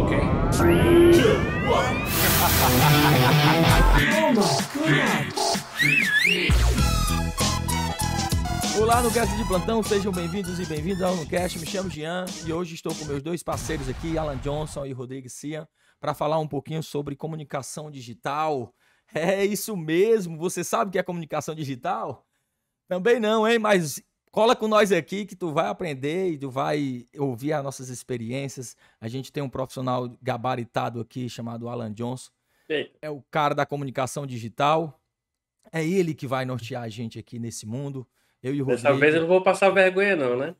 Three, two, one. Olá, no Cast de Plantão, sejam bem-vindos e bem-vindos ao NuCast. Me chamo Jean e hoje estou com meus dois parceiros aqui, Alan Johnson e Rodrigo Cian, para falar um pouquinho sobre comunicação digital. É isso mesmo, você sabe o que é comunicação digital? Também não, hein? Mas cola com nós aqui que tu vai aprender e tu vai ouvir as nossas experiências. A gente tem um profissional gabaritado aqui chamado Alan Johnson. Eita. É o cara da comunicação digital. É ele que vai nortear a gente aqui nesse mundo. Eu e o Dessa vez eu Rodrigo. não vou passar vergonha, não, né?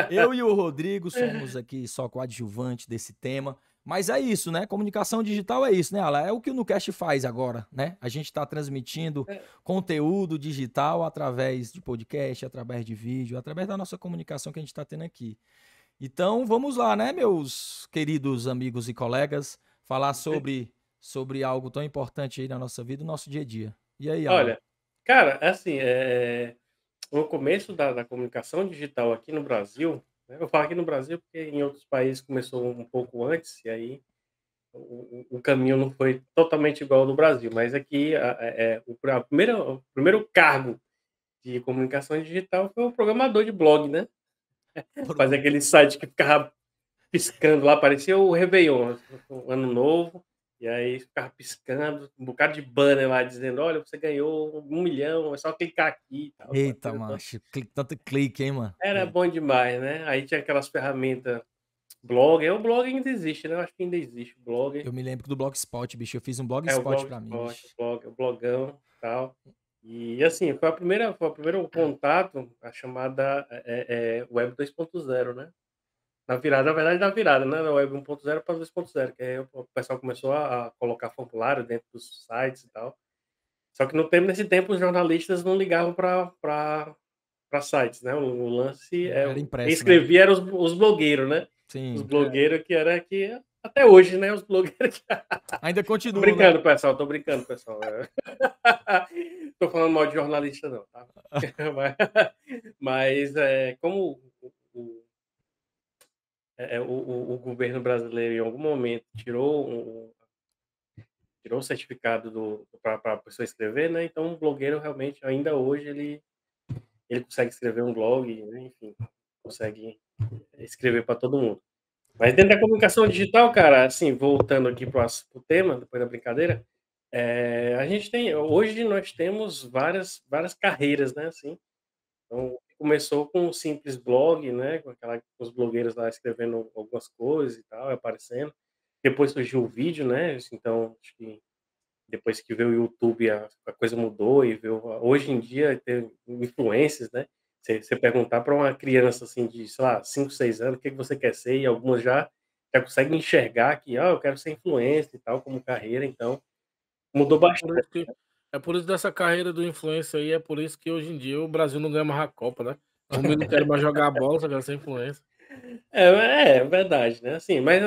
Eu e o Rodrigo somos aqui só coadjuvantes desse tema. Mas é isso, né? Comunicação digital é isso, né, Alan? É o que o NuCast faz agora, né? A gente está transmitindo conteúdo digital através de podcast, através de vídeo, através da nossa comunicação que a gente está tendo aqui. Então, vamos lá, né, meus queridos amigos e colegas, falar sobre algo tão importante aí na nossa vida, no nosso dia a dia. E aí, Alan? Olha, cara, assim, o começo da comunicação digital aqui no Brasil, né, eu falo aqui no Brasil porque em outros países começou um pouco antes, e aí o caminho não foi totalmente igual ao do Brasil, mas aqui o primeiro cargo de comunicação digital foi o programador de blog, né? Fazer aquele site que ficava piscando lá, parecia o Réveillon, o Ano Novo, e aí ficava piscando, um bocado de banner lá dizendo: olha, você ganhou 1 milhão, é só clicar aqui e tal. Eita, Coisa toda. macho, tanto clique, hein, mano? Era bom demais, né? Aí tinha aquelas ferramentas, blog, o blog ainda existe, né? Eu acho que ainda existe o blog. Eu me lembro do Blogspot, bicho. Eu fiz um O Blogspot pra mim, Blogspot, bicho. o blogão e tal. E assim, foi o primeiro contato, a chamada Web 2.0, né? Na verdade, na virada, né? Da Web 1.0 para 2.0, que aí o pessoal começou a colocar formulário dentro dos sites e tal. Só que nesse tempo, os jornalistas não ligavam para sites, né? O lance Era quem impresso, né? escrevia eram os blogueiros, né? Os Sim. blogueiros que até hoje, né? Os blogueiros que... Ainda Tô continua, né? brincando, pessoal, tô brincando, pessoal. Tô falando mal de jornalista, não, tá? Mas como o governo brasileiro, em algum momento, tirou o certificado para a pessoa escrever, né? Então, o blogueiro realmente, ainda hoje, ele consegue escrever um blog, né? Enfim, consegue escrever para todo mundo. Mas dentro da comunicação digital, cara, assim, voltando aqui para o tema, depois da brincadeira, hoje nós temos várias carreiras, né? Assim, então, começou com um simples blog, né? Com os blogueiros lá escrevendo algumas coisas e tal, aparecendo. Depois surgiu o vídeo, né? Então, acho que depois que veio o YouTube, a coisa mudou e veio. Hoje em dia, tem influências, né? Você perguntar para uma criança assim de, sei lá, 5, 6 anos, o que você quer ser, e algumas já conseguem enxergar que, eu quero ser influencer e tal, como carreira, então mudou bastante. É por isso dessa carreira do influencer aí, é por isso que hoje em dia o Brasil não ganha mais a Copa, né? O homem não quer mais jogar bola, só quer ser influencer. É verdade, né? Assim, mas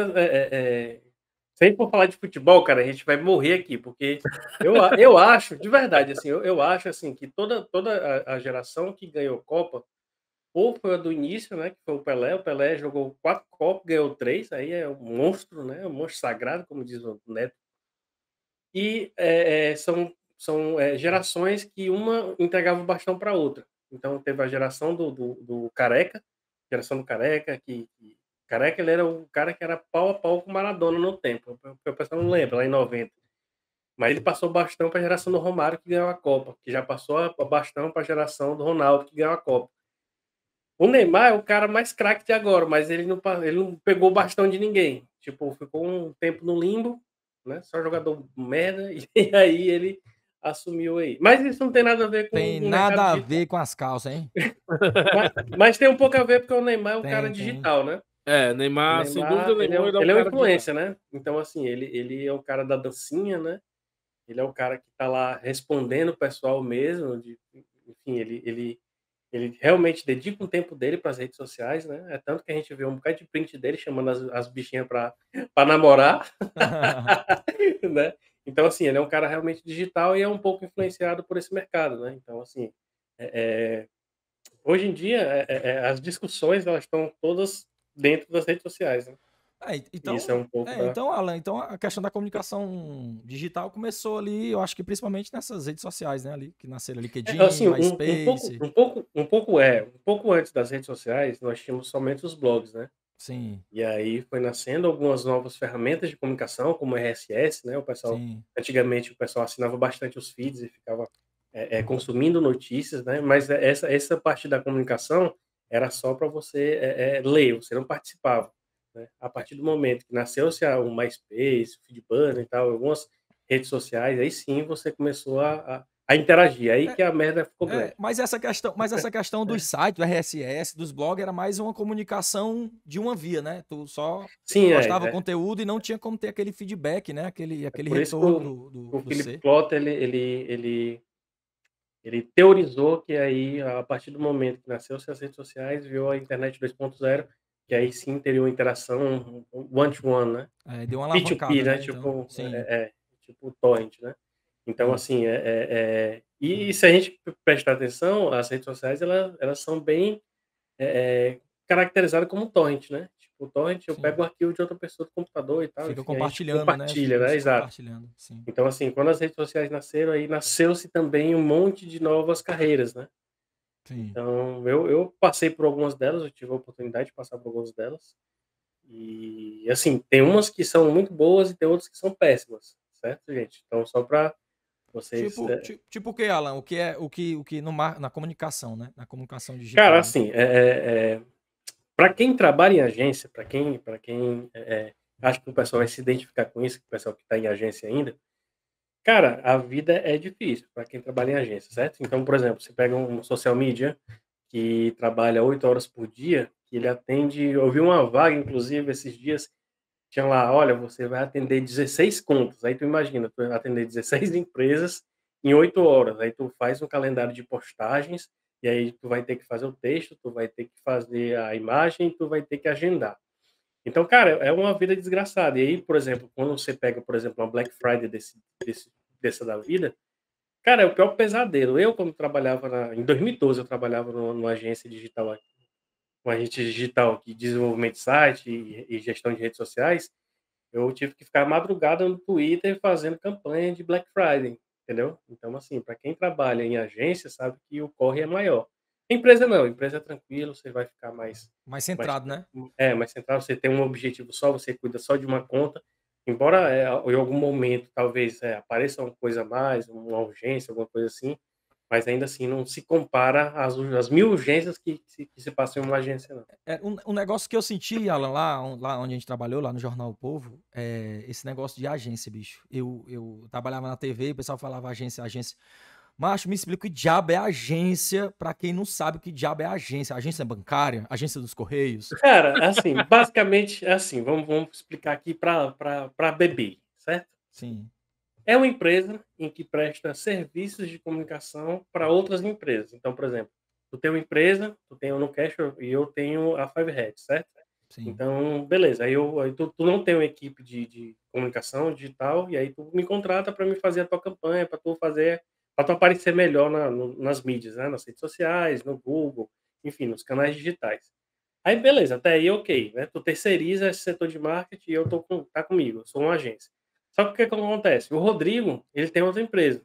se a gente for falar de futebol, cara, a gente vai morrer aqui, porque eu acho, de verdade, assim, eu acho assim que toda a geração que ganhou Copa, ou foi a do início, né? Que foi o Pelé jogou 4 Copas, ganhou 3, aí é um monstro, né? Um monstro sagrado, como diz o Neto. E são gerações que uma entregava o bastão para outra. Então teve a geração do Careca, geração do Careca, Careca ele era o cara que era pau a pau com o Maradona no tempo. O pessoal não lembra, lá em 90. Mas ele passou o bastão para a geração do Romário, que ganhou a Copa, que já passou o bastão para a geração do Ronaldo, que ganhou a Copa. O Neymar é o cara mais craque de agora, mas ele não pegou o bastão de ninguém. Tipo, ficou um tempo no limbo, né? Só jogador merda, e aí ele assumiu aí. Mas isso não tem nada a ver com Tem o nada mercado a digital. ver com as calças, hein? Mas tem um pouco a ver porque o Neymar é um Tem, cara tem. digital, né? É, O Neymar, sem dúvida Neymar, nenhuma, ele é um ele é uma cara digital. influência, né? Então, assim, ele é o cara da dancinha, né? Ele é o cara que tá lá respondendo o pessoal mesmo. Enfim, ele realmente dedica um tempo dele para as redes sociais, né? É tanto que a gente vê um bocado de print dele chamando as bichinhas para namorar, né? Então, assim, ele é um cara realmente digital e é um pouco influenciado por esse mercado, né? Então, assim, hoje em dia, as discussões elas estão todas dentro das redes sociais, né? Isso é um pouco da. Então, Alan, então a questão da comunicação digital começou ali, eu acho que principalmente nessas redes sociais, né, ali, que nasceram LinkedIn, Assim, MySpace, um pouco antes das redes sociais, nós tínhamos somente os blogs, né? sim, E aí foi nascendo algumas novas ferramentas de comunicação, como o RSS, né? sim, Antigamente o pessoal assinava bastante os feeds e ficava consumindo notícias, né? Mas essa parte da comunicação era só para você ler, você não participava, né? A partir do momento que nasceu-se o MySpace, o Feedburner e tal, algumas redes sociais, aí sim você começou a interagir, aí que a merda ficou grande. mas essa questão dos sites, do RSS, dos blogs, era mais uma comunicação de uma via, né? Tu só Sim, postava conteúdo e não tinha como ter aquele feedback, né? Aquele por isso que retorno o do Philip ser. Kotler, ele teorizou que aí, a partir do momento que nasceu-se as redes sociais, viu a internet 2.0, que aí sim teria uma interação one-to-one, né? É, deu uma P2P, alavancada, né? né? Então, sim, Tipo torrent, né? Então, isso. assim, e se a gente prestar atenção, as redes sociais, elas são bem caracterizadas como torrent, né? Tipo, o torrent, eu Sim. pego o arquivo de outra pessoa do computador e tal, Fica enfim, a gente compartilhando, né? compartilha, Fica né? se Exato. compartilhando, sim. Então, assim, quando as redes sociais nasceram, aí nasceu-se também um monte de novas carreiras, né? Sim. Então, eu passei por algumas delas, eu tive a oportunidade de passar por algumas delas. E, assim, tem umas que são muito boas e tem outras que são péssimas, certo, gente? Então, só para vocês. Tipo o que, Alan? O que no na comunicação, né? Na comunicação Cara, digital. assim, para quem trabalha em agência, para quem acho que o pessoal vai se identificar com isso, o pessoal que está em agência ainda, cara, a vida é difícil para quem trabalha em agência, certo? Então, por exemplo, você pega um social media que trabalha 8 horas por dia, que ele atende. Eu vi uma vaga, inclusive, esses dias, tinha lá, olha, você vai atender 16 contas. Aí tu imagina, tu vai atender 16 empresas em 8 horas. Aí tu faz um calendário de postagens, e aí tu vai ter que fazer o texto, tu vai ter que fazer a imagem, tu vai ter que agendar. Então, cara, é uma vida desgraçada. E aí, por exemplo, quando você pega, por exemplo, uma Black Friday dessa da vida, cara, é o pior pesadelo. Eu, quando trabalhava em 2012, eu trabalhava numa agência digital, uma agência digital de desenvolvimento de site e gestão de redes sociais. Eu tive que ficar madrugada no Twitter fazendo campanha de Black Friday, entendeu? Então, assim, para quem trabalha em agência, sabe que o corre é maior. Empresa não, empresa é tranquilo, você vai ficar Mais mais, centrado, né? mais centrado, você tem um objetivo só, você cuida só de uma conta. Embora em algum momento talvez apareça uma coisa a mais, uma urgência, alguma coisa assim, mas ainda assim não se compara às mil urgências que se passam em uma agência, não. Um negócio que eu senti, Alan, lá onde a gente trabalhou, lá no Jornal o Povo, é esse negócio de agência, bicho. Eu trabalhava na TV e o pessoal falava agência, agência. Macho, me explica o que diabo é agência, pra quem não sabe o que diabo é agência. Agência bancária? Agência dos Correios? Cara, assim, basicamente é assim, vamos explicar aqui para bebê, certo? Sim, É uma empresa em que presta serviços de comunicação para outras empresas. Então, por exemplo, tu tem uma empresa, tu tem o Nucast e eu tenho a Five Heads, certo? sim. Então, beleza. Aí tu não tem uma equipe de comunicação digital e aí tu me contrata para me fazer a tua campanha, para tu aparecer melhor nas mídias, né? Nas redes sociais, no Google, enfim, nos canais digitais. Aí beleza, até aí ok, né? Tu terceiriza esse setor de marketing e tá comigo, eu sou uma agência. Só que o que que acontece? O Rodrigo, ele tem outra empresa,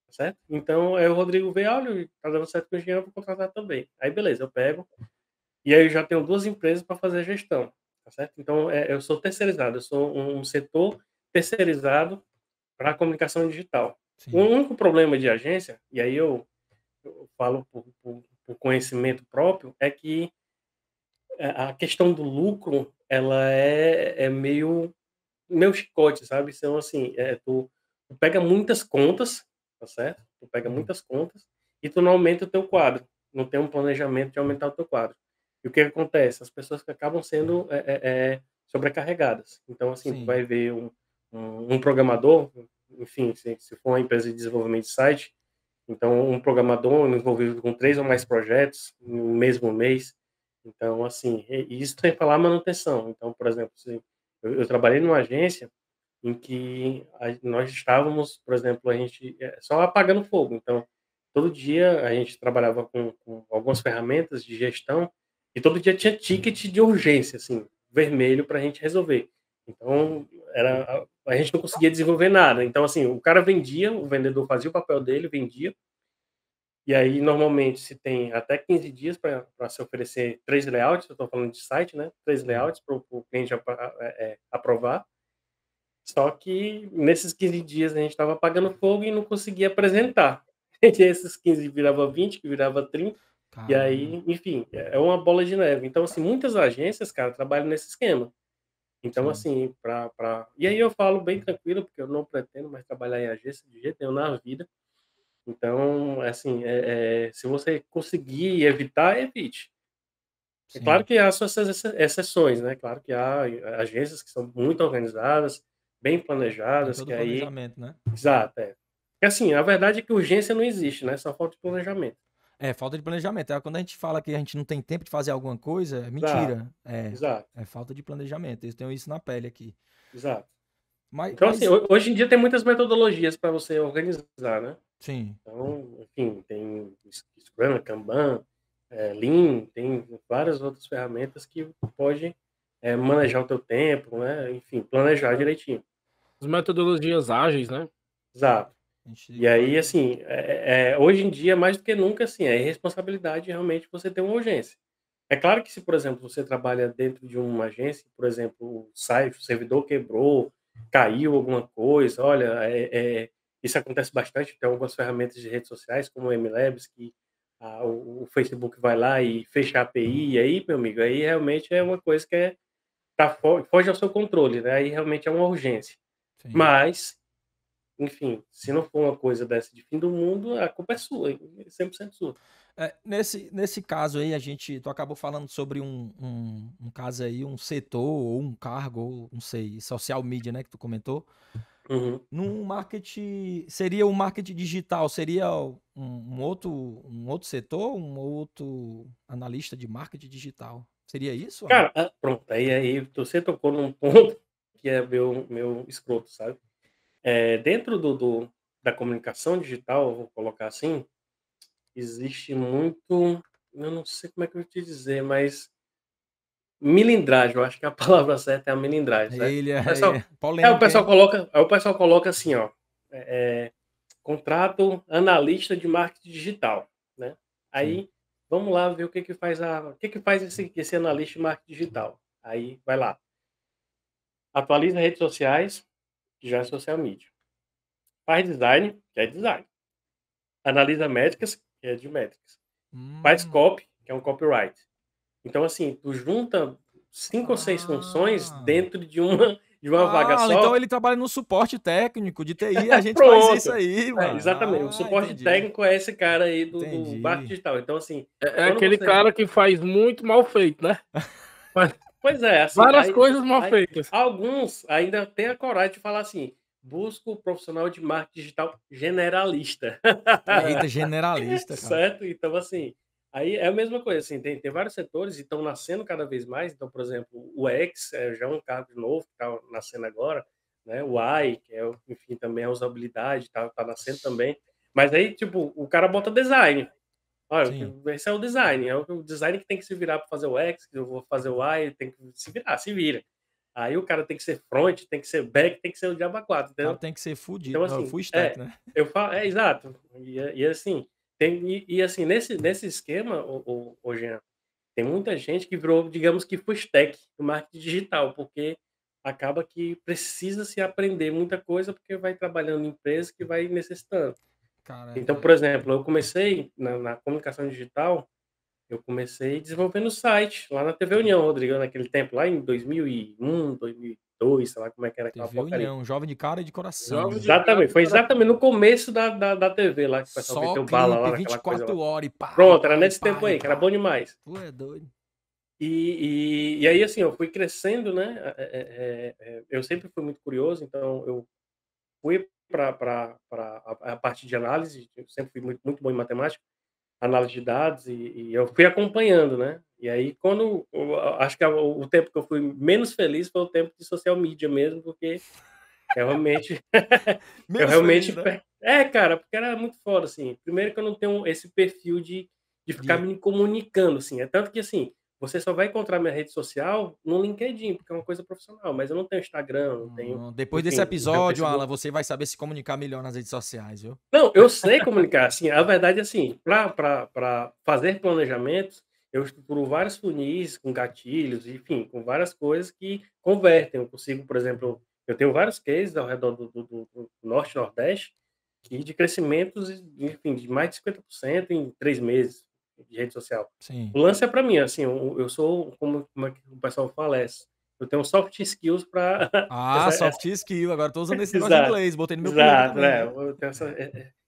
tá certo? Então, aí o Rodrigo vê, olha, tá dando certo com o engenheiro, eu vou contratar também. Aí beleza, eu pego, e aí eu já tenho duas empresas para fazer a gestão, tá certo? Então, eu sou terceirizado, eu sou um setor terceirizado para a comunicação digital. O Sim, único problema de agência, e aí eu falo por conhecimento próprio, é que a questão do lucro, ela é meio chicote, sabe? Então, assim, tu pega muitas contas, tá certo? Tu pega hum, muitas contas e tu não aumenta o teu quadro, não tem um planejamento de aumentar o teu quadro. E o que acontece? As pessoas que acabam sendo sobrecarregadas. Então, assim, tu sim, vai ver um programador, enfim, se for uma empresa de desenvolvimento de site, então um programador envolvido com 3 ou mais projetos no mesmo mês. Então, assim, e isso sem falar manutenção. Então, por exemplo, assim, eu trabalhei numa agência em que nós estávamos, por exemplo, a gente só apagando fogo. Então, todo dia a gente trabalhava com algumas ferramentas de gestão e todo dia tinha ticket de urgência, assim, vermelho para a gente resolver. Então, a gente não conseguia desenvolver nada. Então, assim, o cara vendia, o vendedor fazia o papel dele, vendia, e aí, normalmente, se tem até 15 dias para se oferecer 3 layouts, eu estou falando de site, né? 3 layouts para o cliente aprovar. Só que nesses 15 dias a gente estava apagando fogo e não conseguia apresentar. E esses 15 virava 20, que virava 30, e Caramba. aí, enfim, é uma bola de neve. Então, assim, muitas agências, cara, trabalham nesse esquema. Então, Sim. assim, E aí eu falo bem tranquilo, porque eu não pretendo mais trabalhar em agência de jeito nenhum na vida. Então, assim, se você conseguir evitar, evite. É claro Sim. que há suas exceções, né? Claro que há agências que são muito organizadas, bem Tem planejadas, todo que o aí... planejamento, né? Exato, é. Porque, assim, a verdade é que urgência não existe, né? Só falta de planejamento. É, falta de planejamento. É, quando a gente fala que a gente não tem tempo de fazer alguma coisa, é Exato, mentira. exato, É falta de planejamento. Eu tenho isso na pele aqui. exato. Mas, Então, assim, mas hoje em dia tem muitas metodologias para você organizar, né? sim, Então, enfim, tem Scrum, Kanban, Lean, tem várias outras ferramentas que pode manejar o teu tempo, né? Enfim, planejar direitinho. As metodologias ágeis, né? Exato. a gente E aí, pode. assim, hoje em dia, mais do que nunca, assim, é responsabilidade realmente você ter uma urgência. É claro que se, por exemplo, você trabalha dentro de uma agência, por exemplo, o site, o servidor quebrou, caiu alguma coisa, olha, isso acontece bastante, tem algumas ferramentas de redes sociais, como o MLabs, que o Facebook vai lá e fecha a API, e aí, meu amigo, aí realmente é uma coisa que foge ao seu controle, né? Aí realmente é uma urgência. Sim. Mas, enfim, se não for uma coisa dessa de fim do mundo, a culpa é sua, 100% sua. Nesse caso aí, tu acabou falando sobre um caso aí, um setor, ou um cargo, ou não sei, social media, né, que tu comentou. Uhum. Num marketing, seria o marketing digital, seria um outro setor, um outro analista de marketing digital. Seria isso, Alan? Cara, pronto, aí você tocou num ponto que é meu escroto, sabe? Dentro da comunicação digital, eu vou colocar assim, existe muito, eu não sei como é que eu vou te dizer, mas milindragem, eu acho que a palavra certa é a milindragem, certo? Ele O pessoal, o polêmica, pessoal hein? coloca, aí o pessoal coloca assim, ó, contrato analista de marketing digital, né? Sim. Aí vamos lá ver o que que faz esse analista de marketing digital. Aí vai lá, atualiza redes sociais, que já é social media. Faz design, que é design. Analisa métricas, que é de métricas. Faz Hum. copy, que é um copyright. Então, assim, tu junta 5 ou 6 funções Ah. dentro de uma vaga Ah, então só. ele trabalha no suporte técnico de TI, a gente faz isso Pronto. aí, mano. Exatamente. O Ah, suporte entendi. técnico é esse cara aí do marketing Entendi. digital. Então, assim, É quando aquele você... cara que faz muito mal feito, né? Faz Pois é, assim, várias coisas mal feitas. alguns ainda têm a coragem de falar assim: busco o profissional de marketing digital generalista. Eita, generalista, cara. Certo? Então, assim, aí é a mesma coisa, assim, tem vários setores e estão nascendo cada vez mais. Então, por exemplo, o X já é um cargo novo que está nascendo agora, né? O AI, que enfim, também a usabilidade, tá nascendo também. Mas aí, tipo, o cara bota design. Olha, Sim. esse é o design. É o design que tem que se virar para fazer o X, que eu vou fazer o Y, tem que se virar, se vira. Aí o cara tem que ser front, tem que ser back, tem que ser o diabo 4, O cara entendeu? tem que ser Então, assim, full stack, né? eu falo, exato. E assim, assim, nesse esquema, o Jean, tem muita gente que virou, digamos que full stack no marketing digital, porque acaba que precisa se aprender muita coisa, porque vai trabalhando em empresa que vai necessitando. Cara, Então, por exemplo, eu comecei na comunicação digital, eu comecei desenvolvendo site lá na TV União, Rodrigo, naquele tempo, lá em 2001, 2002, sei lá como é que era aquela TV porcaria. União, jovem de cara e de coração, Jovem né? de cara Exatamente, de foi exatamente coração. no começo da TV lá, que o pessoal Só meteu bala lá clipe, naquela coisa lá. 24 horas e pá, e Pronto, era pá, e nesse tempo pá, e aí, que era bom pá. demais. Tu é doido. E aí, assim, eu fui crescendo, né? Eu sempre fui muito curioso, então eu fui para a parte de análise, eu sempre fui muito bom em matemática, análise de dados, e eu fui acompanhando, né? E aí, acho que o tempo que eu fui menos feliz foi o tempo de social media mesmo, porque realmente, eu Menos feliz, realmente, né? cara, porque era muito foda, assim. Primeiro que eu não tenho esse perfil de ficar De... me comunicando, assim. É tanto que, assim, você só vai encontrar minha rede social no LinkedIn, porque é uma coisa profissional, mas eu não tenho Instagram, não tenho, Depois desse enfim, não tenho episódio, Alan, Facebook. você vai saber se comunicar melhor nas redes sociais, viu? Não, eu sei comunicar, assim, a verdade é assim, para fazer planejamentos, eu estruturo vários funis com gatilhos, enfim, com várias coisas que convertem. Eu consigo, por exemplo, eu tenho vários cases ao redor do norte e nordeste, que de crescimentos, enfim, de mais de 50% em 3 meses de rede social. Sim. O lance é para mim, assim, eu sou, como é que o pessoal fala, eu tenho soft skills para Ah, soft skill. Agora tô usando esse negócio de exato, inglês. Botei no meu currículo exato, também, né, viu? eu tenho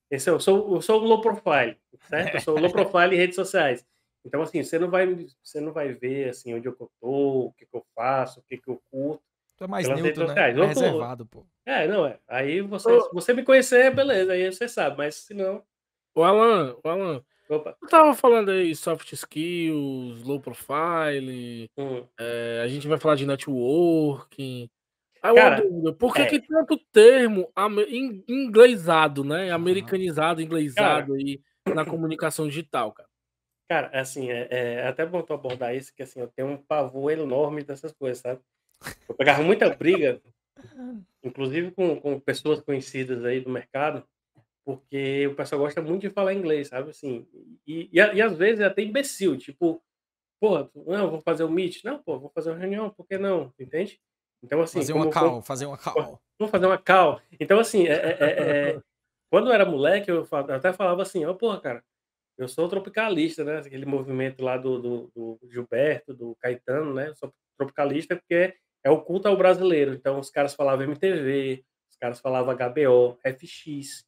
eu sou low profile, certo? Eu sou low profile em redes sociais. Então, assim, você não vai ver, assim, onde eu tô, o que eu faço, o que eu curto Tu é mais pelas redes neutro, né? sociais. Mais reservado, pô. Não, aí você se Ô, você me conhecer, beleza, aí você sabe, mas se não, o Alan, opa. eu tava falando aí soft skills, low profile, Hum. a gente vai falar de networking. Aí uma Cara, dúvida, por que que é, tanto termo inglesado, né, Aham. americanizado, cara inglesado aí na comunicação digital, cara? cara, assim, é até bom tu abordar isso, que, assim, eu tenho um pavor enorme dessas coisas, sabe. Eu pegava muita briga, inclusive com pessoas conhecidas aí do mercado, porque o pessoal gosta muito de falar inglês, sabe, assim, e às vezes é até imbecil, tipo: "Porra, não, vou fazer o meet", "Não, pô, vou fazer uma reunião, por que não?", entende? Então, assim, Fazer uma como call, fazer uma pô, call. vamos fazer uma call. Então, assim, quando eu era moleque, eu até falava assim: "Ó, porra, cara, eu sou tropicalista", né, aquele movimento lá do Gilberto, do Caetano, né, eu sou tropicalista porque é o culto ao brasileiro, então os caras falavam MTV, os caras falavam HBO, FX,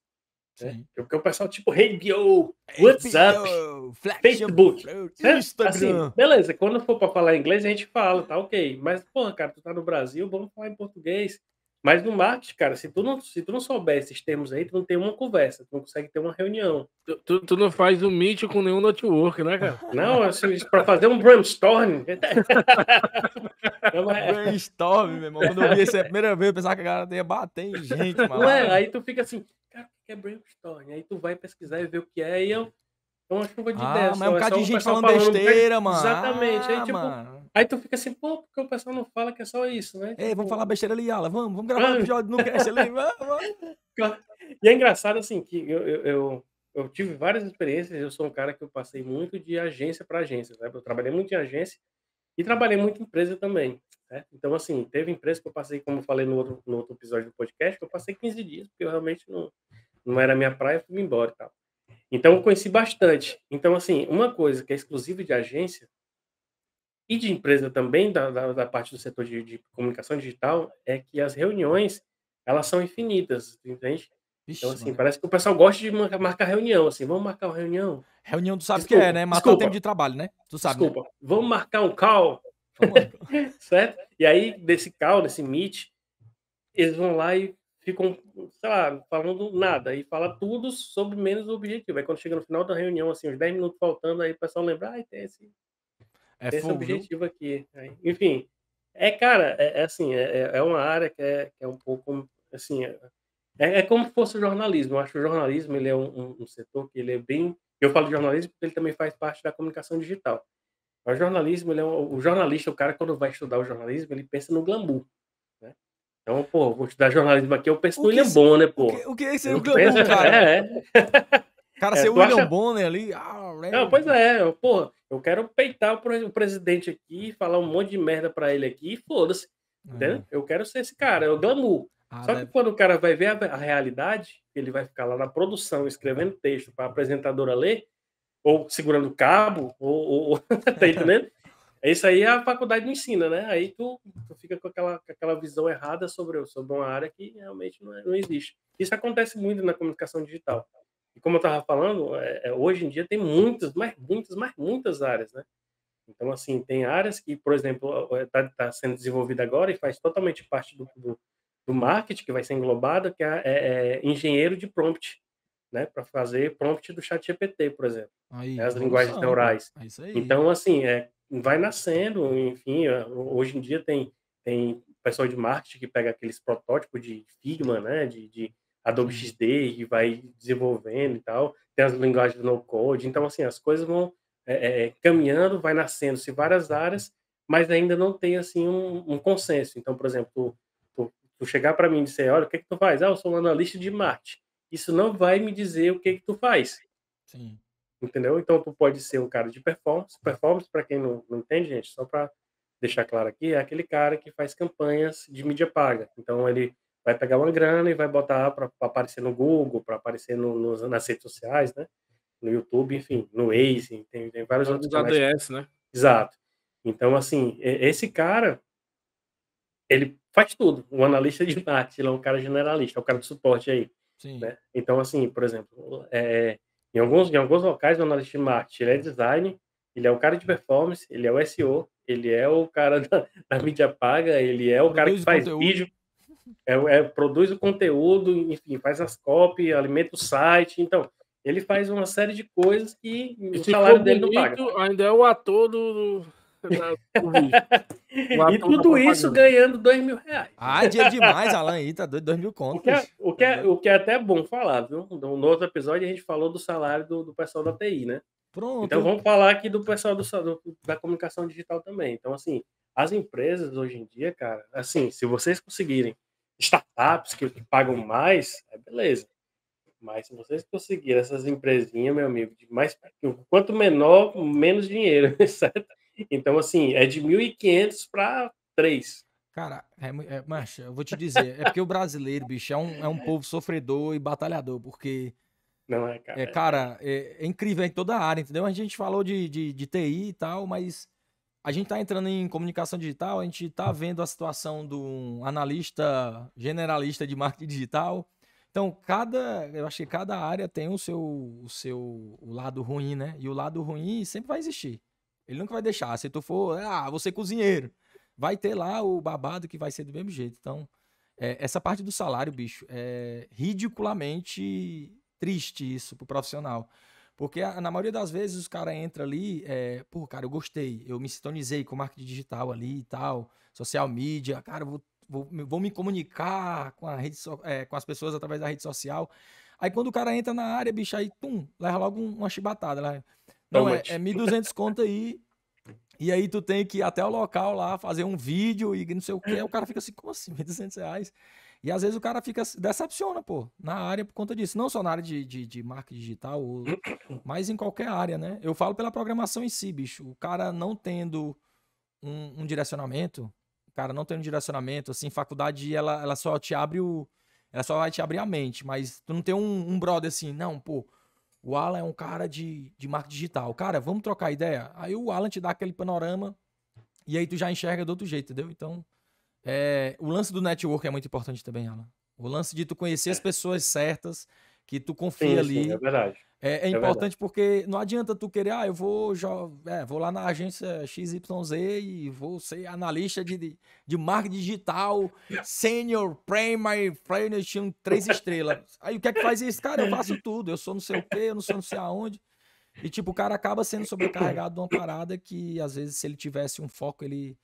né, Sim. porque o pessoal tipo: "Hey, yo, what's up?", HBO, Flagship Facebook, Flow, né, assim, Instagram. beleza, quando for para falar inglês a gente fala, tá ok, mas, porra, cara, tu tá no Brasil, vamos falar em português. Mas no marketing, cara, se tu não souber esses termos aí, tu não tem uma conversa, tu não consegue ter uma reunião. Tu não faz o meet com nenhum network, né, cara? Não, assim, para fazer um brainstorm. Não é, Brainstorm, meu irmão. Quando eu vi isso a primeira vez, eu pensava que a galera ia bater em gente, não é, malandro. aí tu fica assim: "Cara, o que é brainstorm?". Aí tu vai pesquisar e ver o que é, e é uma chuva de Ah, ideias mas é um só, é bocado só de o gente pessoal falando falando besteira, mano. exatamente, aí Ah, tipo, mano. aí tu fica assim: "Pô, porque o pessoal não fala que é só isso, né", Ei, vamos tipo, falar besteira ali, Alan. Vamos gravar o episódio no cast ali. Vamos. e é engraçado, assim, que eu tive várias experiências, eu sou um cara que eu passei muito de agência para agência, sabe, eu trabalhei muito em agência e trabalhei muito em empresa também, né. Então, assim, teve empresa que eu passei, como eu falei no outro episódio do podcast, que eu passei 15 dias, porque eu realmente não era a minha praia, fui embora e tal. Então eu conheci bastante. Então, assim, uma coisa que é exclusiva de agência e de empresa também, da parte do setor de comunicação digital, é que as reuniões, elas são infinitas, entende? Então, Vixe, assim, mano. parece que o pessoal gosta de marcar reunião, assim: "Vamos marcar uma reunião? Reunião, tu sabe o que é, Desculpa, né? Matar o tempo desculpa, de trabalho, né? Tu sabe, né? desculpa, vamos marcar um call?", Vamos lá. certo? E aí, desse call, desse meet, eles vão lá e ficam, sei lá, falando nada, e fala tudo sobre menos o objetivo. Aí quando chega no final da reunião, assim, uns 10 minutos faltando, aí o pessoal lembra: "Ai, É tem esse fogo, viu? objetivo aqui". Aí, enfim, cara, assim, é uma área que é um pouco, assim, é como se fosse o jornalismo. Eu acho que o jornalismo, ele é um setor que ele é bem, eu falo de jornalismo porque ele também faz parte da comunicação digital. O jornalismo, ele é o jornalista, o cara quando vai estudar o jornalismo, ele pensa no glamour, né. Então, pô, vou estudar jornalismo aqui, eu penso O no que, William Bonner, pô. o que é esse Eu o não penso glamour, cara? é. Cara, ser o Tu William acha Bonner ali. não, pois é, porra, eu quero peitar o presidente aqui, falar um monte de merda pra ele aqui e foda-se, entendeu? É. Eu quero ser esse cara, é o glamour. Ah, Só que deve. quando o cara vai ver a realidade, ele vai ficar lá na produção escrevendo texto pra apresentadora ler, ou segurando cabo, ou tá entendendo? Isso aí a faculdade não ensina, né, aí tu fica com aquela visão errada sobre uma área que realmente não existe. Isso acontece muito na comunicação digital. E como eu estava falando, hoje em dia tem muitas áreas, né. Então, assim, tem áreas que, por exemplo, tá sendo desenvolvida agora e faz totalmente parte do marketing, que vai ser englobada, que é engenheiro de prompt, né, para fazer prompt do ChatGPT, por exemplo, Aí, né, as linguagens evolução, pô. neurais. É isso aí. Então, assim, vai nascendo, enfim, hoje em dia tem pessoal de marketing que pega aqueles protótipos de Figma, né, de Adobe Sim. XD e vai desenvolvendo e tal, tem as linguagens no code, então, assim, as coisas caminhando, vai nascendo-se várias áreas, mas ainda não tem assim um consenso. Então, por exemplo, tu chegar para mim e dizer, olha, o que é que tu faz? Ah, eu sou um analista de marketing. Isso não vai me dizer o que é que tu faz, Sim. entendeu? Então, tu pode ser um cara de performance. Performance, para quem não entende, gente, só para deixar claro aqui, é aquele cara que faz campanhas de mídia paga. Então, ele vai pegar uma grana e vai botar para aparecer no Google, para aparecer nas redes sociais, né? No YouTube, enfim, no Waze, tem vários outros Alguns canais. ADS, né? Exato. Então, assim, esse cara, ele faz tudo. O analista de marketing, ele é um cara generalista, é o cara do suporte aí, Sim. né? Então, assim, por exemplo, em alguns locais, o analista de marketing, ele é design, ele é o cara de performance, ele é o SEO, ele é o cara da mídia paga, ele é o cara que Produz o faz conteúdo. vídeo, produz o conteúdo, enfim, faz as copy, alimenta o site. Então, ele faz uma série de coisas que E o se for salário dele não paga. bonito, ainda é o ator do vídeo. O E ator da tudo isso propaganda. ganhando R$ 2.000. Ah, dinheiro demais, Alan aí, tá doido, 2.000 O conto, que é, bicho. o que Tá é, doido. o que é até bom falar, viu? No outro episódio a gente falou do salário do pessoal da TI, né? Então Pronto. vamos falar aqui do pessoal da comunicação digital também. Então, assim, as empresas hoje em dia, cara, assim, se vocês conseguirem startups que pagam mais, beleza. Mas se vocês conseguirem essas empresinhas, meu amigo, de mais quanto menor, menos dinheiro, certo? Então, assim, é de 1.500 para 3. Cara, macho, eu vou te dizer, é porque o brasileiro, bicho, é um povo sofredor e batalhador, porque, Não é, cara? cara, é incrível em toda a área, entendeu? A gente falou de TI e tal, mas a gente tá entrando em comunicação digital, a gente tá vendo a situação de um analista generalista de marketing digital. Então, eu acho que cada área tem o lado ruim, né? E o lado ruim sempre vai existir. Ele nunca vai deixar. Se tu for, você é cozinheiro, vai ter lá o babado que vai ser do mesmo jeito. Então, essa parte do salário, bicho, é ridiculamente triste isso pro profissional. Porque na maioria das vezes os caras entram ali, pô, cara, eu gostei, eu me sintonizei com marketing digital ali e tal, social media, cara, vou me comunicar com com as pessoas através da rede social. Aí quando o cara entra na área, bicho, aí, pum, leva logo uma chibatada lá. Não, Toma. é 1.200 conto aí, e aí tu tem que ir até o local lá, fazer um vídeo e não sei o quê. Aí o cara fica assim, como assim, R$ 1.200? E às vezes o cara decepciona, pô, na área por conta disso. Não só na área de marketing digital, mas em qualquer área, né? Eu falo pela programação em si, bicho. O cara não tendo um direcionamento, o cara não tendo direcionamento, assim, faculdade, ela só te abre ela só vai te abrir a mente, mas tu não tem um brother assim, não, pô, o Alan é um cara de marketing digital. Cara, vamos trocar ideia? Aí o Alan te dá aquele panorama e aí tu já enxerga do outro jeito, entendeu? Então, o lance do network é muito importante também, Alan. O lance de tu conhecer as pessoas certas, que tu confia Sim, sim, é ali. verdade. É É verdade. importante porque não adianta tu querer, eu vou lá na agência XYZ e vou ser analista de marketing digital, senior, primary, finance, 3 estrelas. Aí o que é que faz isso? Cara, eu faço tudo, eu sou não sei o quê, eu não sou não sei aonde. E tipo, o cara acaba sendo sobrecarregado de uma parada que às vezes se ele tivesse um foco, ele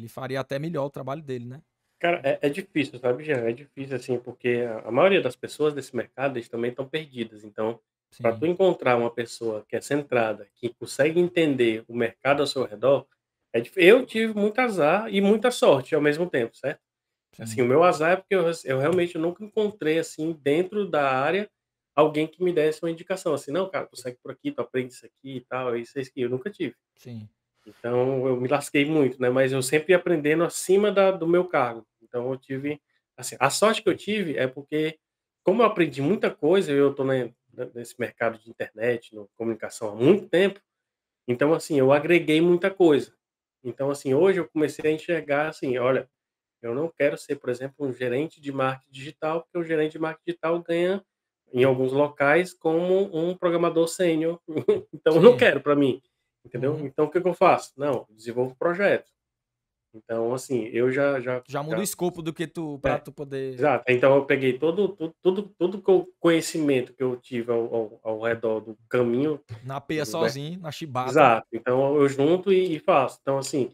faria até melhor o trabalho dele, né? Cara, é difícil, sabe, Jean? É difícil, assim, porque a maioria das pessoas desse mercado, eles também estão perdidas. Então, para tu Sim, encontrar uma pessoa que é centrada, que consegue entender o mercado ao seu redor, eu tive muito azar e muita sorte ao mesmo tempo, certo? Assim, o sim, meu azar é porque eu realmente nunca encontrei, assim, dentro da área, alguém que me desse uma indicação, assim: "Não, cara, tu segue por aqui, tu aprende isso aqui e tal, isso aqui", eu nunca tive. sim, Então eu me lasquei muito, né, mas eu sempre ia aprendendo acima do meu cargo. Então eu tive, assim, a sorte que eu tive é porque, como eu aprendi muita coisa, eu estou nesse mercado de internet, no comunicação há muito tempo, então, assim, eu agreguei muita coisa. Então, assim, hoje eu comecei a enxergar assim: "Olha, eu não quero ser, por exemplo, um gerente de marketing digital, porque o gerente de marketing digital ganha, em alguns locais, como um programador sênior, então eu não sim. quero para mim, entendeu? Uhum. Então o que que eu faço? Não, eu desenvolvo projeto. Então, assim, eu Já muda o já escopo do que pra é, tu poder. exato. Então eu peguei todo que o conhecimento que eu tive ao redor do caminho Na peia do mer sozinho, na chibata. exato. Então eu junto e faço. Então, assim,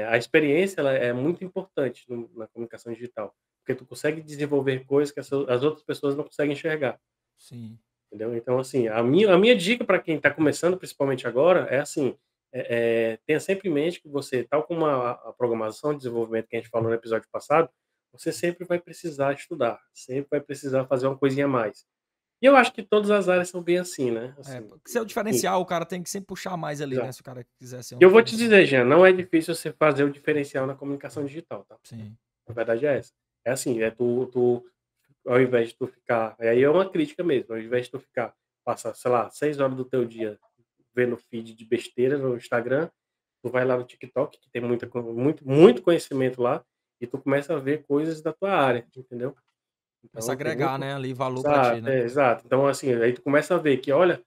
a experiência ela é muito importante na comunicação digital, porque tu consegue desenvolver coisas que as outras pessoas não conseguem enxergar. Sim. entendeu? Então, assim, a minha dica para quem está começando, principalmente agora, é assim, tenha sempre em mente que você, tal como a programação, desenvolvimento que a gente falou no episódio passado, você sempre vai precisar estudar, sempre vai precisar fazer uma coisinha a mais. E eu acho que todas as áreas são bem assim, né? Assim, Se é o enfim, diferencial, o cara tem que sempre puxar mais ali, né? exato. Se o cara quiser ser um E eu vou te diferencial. dizer, Jean, não é difícil você fazer o diferencial na comunicação digital, tá? Sim. A verdade é essa. É assim, tu ao invés de tu ficar, aí é uma crítica mesmo, ao invés de tu ficar, passar, sei lá, 6 horas do teu dia vendo feed de besteira no Instagram, tu vai lá no TikTok, que tem muito conhecimento lá, e tu começa a ver coisas da tua área, entendeu? Começa a Então tem agregar, muito. né, ali valor pra ti, Exato, né? exato. Então, assim, aí tu começa a ver que, olha,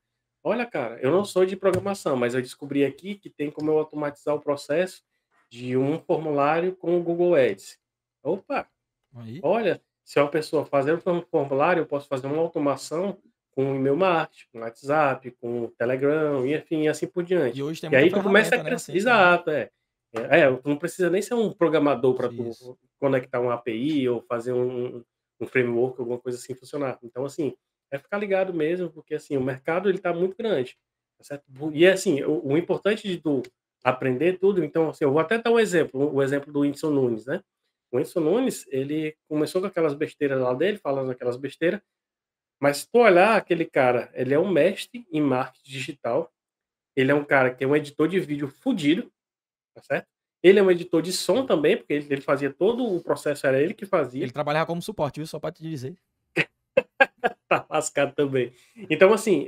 cara, eu não sou de programação, mas eu descobri aqui que tem como eu automatizar o processo de um formulário com o Google Ads. Opa, Aí. olha, se uma pessoa fazer um formulário, eu posso fazer uma automação com o e-mail marketing, com o WhatsApp, com o Telegram, e enfim, e assim por E diante. hoje tem E muita aí tu começa a ferramenta, né, crescer. assim também. Exato, é. Tu não precisa nem ser um programador para tu Isso. conectar uma API ou fazer um framework, alguma coisa assim funcionar. Então, assim, é ficar ligado mesmo, porque assim, o mercado ele está muito grande, tá certo? E assim, o importante de tu aprender tudo, então, assim, eu vou até dar um exemplo, o exemplo do Whindersson Nunes, né? O Whindersson Nunes, ele começou com aquelas besteiras lá dele, falando aquelas besteiras, mas se tu olhar aquele cara, ele é um mestre em marketing digital, ele é um cara que é um editor de vídeo fudido, tá certo? Ele é um editor de som também, porque ele fazia todo o processo, era ele que fazia. Ele trabalhava como suporte, viu? Só pra te dizer. Tá lascado também. Então, assim,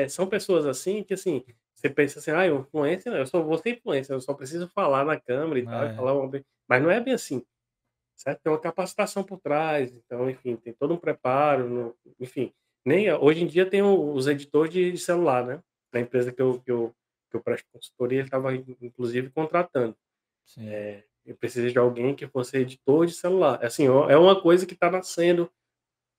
são pessoas assim que, assim, você pensa assim: "Ah, influencer, eu só vou ser influencer, eu só preciso falar na câmera e tal, e É. falar uma be", mas não é bem assim, certo? Tem uma capacitação por trás, então, enfim, tem todo um preparo, enfim. Nem hoje em dia tem os editores de celular, né, da empresa que eu presto consultoria, ele estava inclusive contratando. Sim. Eu precisei de alguém que fosse editor de celular. Assim, ó, é uma coisa que está nascendo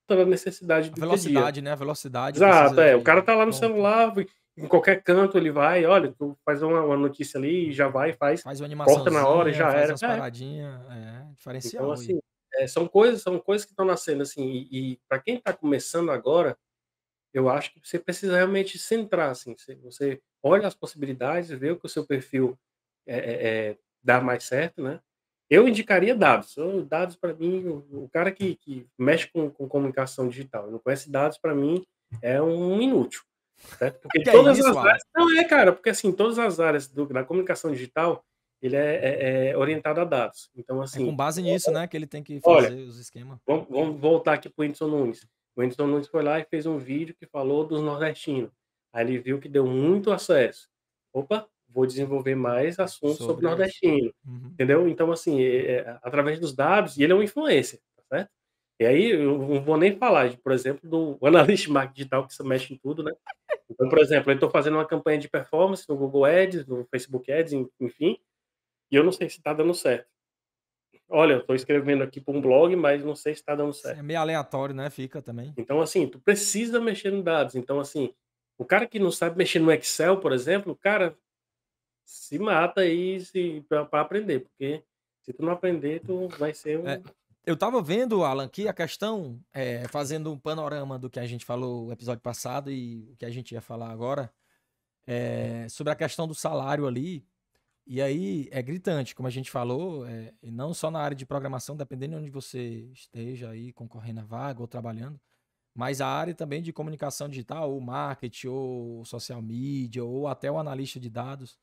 pela necessidade A do dia a dia. velocidade, né? A velocidade Exato, precisa o cara de tá lá no pronto. celular, em qualquer canto ele vai, olha, tu faz uma notícia ali e já vai, faz, Faz uma corta na hora e animaçãozinha, já faz era. umas paradinhas. É, Então diferencial aí. assim, são coisas que estão nascendo, assim, e pra quem tá começando agora, eu acho que você precisa realmente centrar, assim, você olha as possibilidades, vê o que o seu perfil, dá mais certo, né. Eu indicaria dados, dados para mim, o cara que mexe com comunicação digital e não conhece dados, para mim, é um inútil. Certo? Porque Que é todas isso, as Alan? áreas não é, cara, porque assim, todas as áreas da comunicação digital, ele é orientado a dados. Então, É com assim, base nisso, né, que ele tem que olha, fazer os esquemas. vamos voltar aqui para o Whindersson Nunes. O Whindersson Nunes foi lá e fez um vídeo que falou dos nordestinos. Aí ele viu que deu muito acesso. Opa, vou desenvolver mais assuntos sobre Sobre isso. nordestino, Uhum. entendeu? Então, assim, através dos dados, e ele é um influencer, tá certo? E aí eu não vou nem falar de, por exemplo, do analista de marketing digital que se mexe em tudo, né? Então, por exemplo, eu estou fazendo uma campanha de performance no Google Ads, no Facebook Ads, enfim, e eu não sei se está dando certo. Olha, eu estou escrevendo aqui para um blog, mas não sei se está dando Sim, certo. é meio aleatório, né? Fica também. Então, assim, tu precisa mexer em dados. Então, assim, o cara que não sabe mexer no Excel, por exemplo, cara, se mata aí para aprender, porque se tu não aprender, tu vai ser É, um. eu tava vendo, Alan, aqui a questão, fazendo um panorama do que a gente falou no episódio passado e o que a gente ia falar agora, sobre a questão do salário ali. E aí é gritante, como a gente falou, e não só na área de programação, dependendo de onde você esteja aí concorrendo a vaga ou trabalhando, mas a área também de comunicação digital, ou marketing, ou social media, ou até o analista de dados.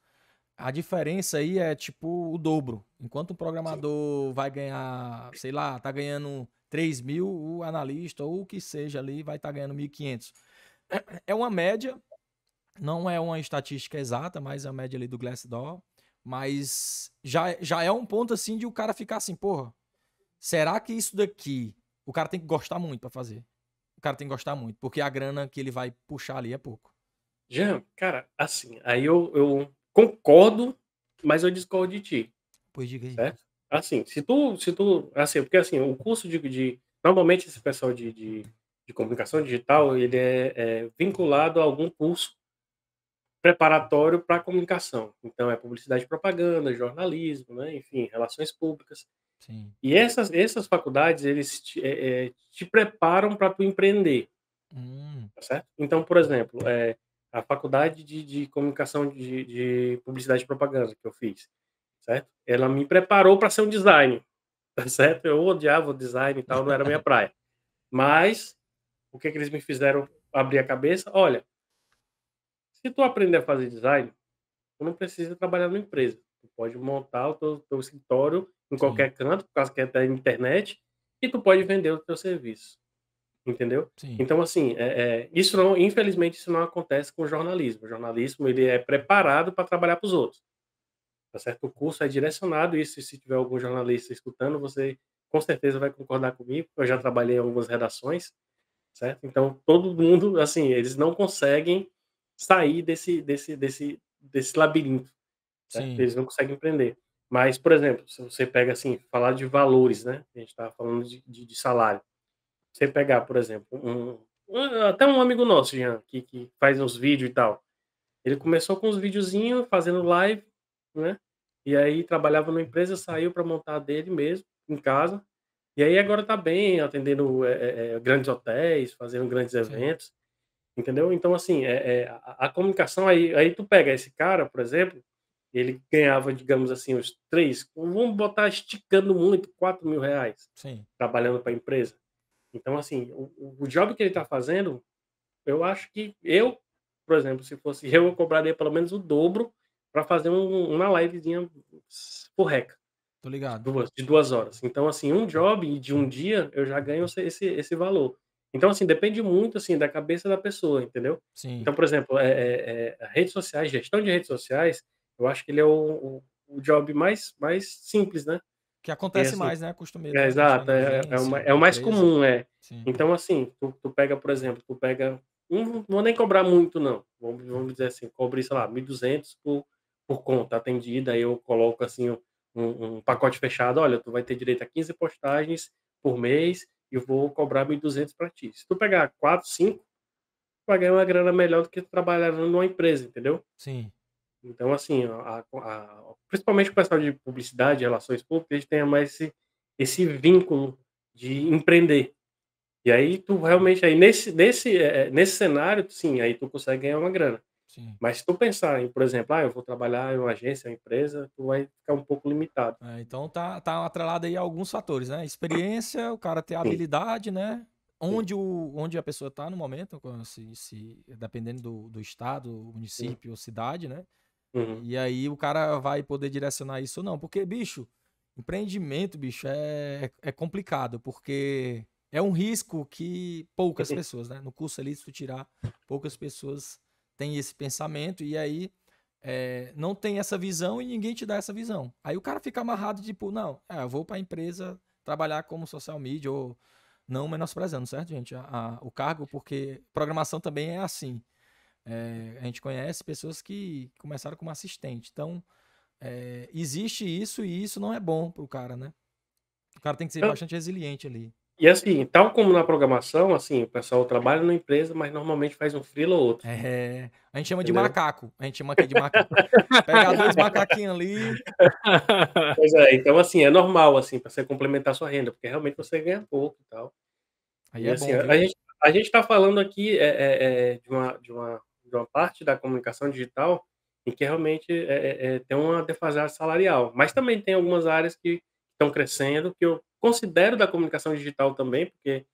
A diferença aí é tipo o dobro. Enquanto um Sim. programador vai ganhar, sei lá, tá ganhando 3.000, o analista ou o que seja ali vai estar ganhando 1.500. É uma média, não é uma estatística exata, mas é a média ali do Glassdoor. Mas já é um ponto assim de o cara ficar assim, porra, será que isso daqui o cara tem que gostar muito pra fazer? O cara tem que gostar muito, porque a grana que ele vai puxar ali é pouco. Jean, cara, assim, aí eu concordo, mas eu discordo de ti. Pois diga aí. Certo? Assim, se tu assim, porque assim, o curso normalmente esse pessoal de comunicação digital, ele é vinculado a algum curso preparatório para comunicação. Então é publicidade e propaganda, jornalismo, né, enfim, relações públicas. Sim. E essas faculdades, eles te preparam para tu empreender. Tá certo? Então, por exemplo, a faculdade de comunicação de publicidade e propaganda que eu fiz, certo? Ela me preparou para ser um designer, tá certo? Eu odiava o design e tal, não era minha praia. Mas o que eles me fizeram abrir a cabeça? Olha, se tu aprender a fazer design, tu não precisa trabalhar numa empresa. Tu pode montar o teu escritório em Sim, qualquer canto, por causa que é da internet, e tu pode vender o teu serviço. Entendeu? sim, Então, assim, isso não, infelizmente, isso não acontece com o jornalismo. O jornalismo, ele é preparado para trabalhar para os outros, tá certo? O curso é direcionado, isso, e se tiver algum jornalista escutando, você com certeza vai concordar comigo, eu já trabalhei em algumas redações, certo? Então, todo mundo, assim, eles não conseguem sair desse labirinto, certo? sim. Eles não conseguem empreender. Mas, por exemplo, se você pega, assim, falar de valores, né? A gente estava falando de salário. Você pegar, por exemplo, até um amigo nosso, Jean, que faz uns vídeos e tal. Ele começou com uns videozinhos, fazendo live, né, e aí trabalhava numa empresa, saiu para montar a dele mesmo, em casa, e aí agora tá bem, atendendo, grandes hotéis, fazendo grandes Sim. eventos, entendeu. Então assim, a comunicação aí tu pega esse cara, por exemplo, ele ganhava, digamos assim, uns 3, vamos botar esticando muito, R$ 4.000 Sim. trabalhando para a empresa. Então, assim, o job que ele está fazendo, eu acho que eu, por exemplo, se fosse eu cobraria pelo menos o dobro para fazer uma livezinha porreca, Tô de ligado. 2 horas. Então, assim, um job de um dia eu já ganho esse valor. Então, assim, depende muito, assim, da cabeça da pessoa, entendeu? Sim. Então, por exemplo, redes sociais, gestão de redes sociais, eu acho que ele é o job mais simples, né? Que Porque, acontece assim, mais, né? Costumeiro, né? Gestão exato, de audiência, é o mais empresa. comum, é. Sim. Então, assim, tu pega, por exemplo, não vou nem cobrar muito não, vamos dizer assim, cobre, sei lá, 1.200 por conta atendida, aí eu coloco, assim, um pacote fechado: "Olha, tu vai ter direito a 15 postagens por mês e vou cobrar 1.200 pra ti". Se tu pegar 4, 5, vai ganhar uma grana melhor do que tu trabalhando numa empresa, entendeu? Sim. Então, assim, principalmente o pessoal de publicidade, relações públicas, eles têm mais esse vínculo de empreender. E aí tu realmente aí nesse cenário, sim, aí tu consegue ganhar uma grana. Sim. Mas se tu pensar em, por exemplo: "Ah, eu vou trabalhar em uma agência, uma empresa", tu vai ficar um pouco limitado. Então tá atrelado aí a alguns fatores, né? Experiência, o cara ter Sim, habilidade, né? sim. Onde a pessoa tá no momento, dependendo do estado, Uhum, município ou cidade, né? uhum. E aí o cara vai poder direcionar isso ou não. Porque, bicho, empreendimento, bicho, é complicado, porque é um risco que poucas pessoas, né? No curso ali, se tu tirar, poucas pessoas têm esse pensamento e aí não tem essa visão e ninguém te dá essa visão. Aí o cara fica amarrado, tipo, não, eu vou pra empresa trabalhar como social media ou não menosprezando, certo, gente? O cargo, porque programação também é assim. A gente conhece pessoas que começaram como assistente. Então, existe isso e isso não é bom pro cara, né? O cara tem que ser Não, bastante resiliente ali. e assim, tal como na programação, assim, o pessoal trabalha na empresa, mas normalmente faz um freela ou outro, A gente chama de entendeu? macaco. A gente chama aqui de macaco. Pegar dois macaquinhos ali. Pois é, então assim, é normal, assim, para você complementar sua renda, porque realmente você ganha pouco e tal. Aí E é assim, bom, a viu? gente a gente tá falando aqui, de uma parte da comunicação digital em que realmente, tem uma defasagem salarial, mas também tem algumas áreas que estão crescendo, que eu considero da comunicação digital também, porque,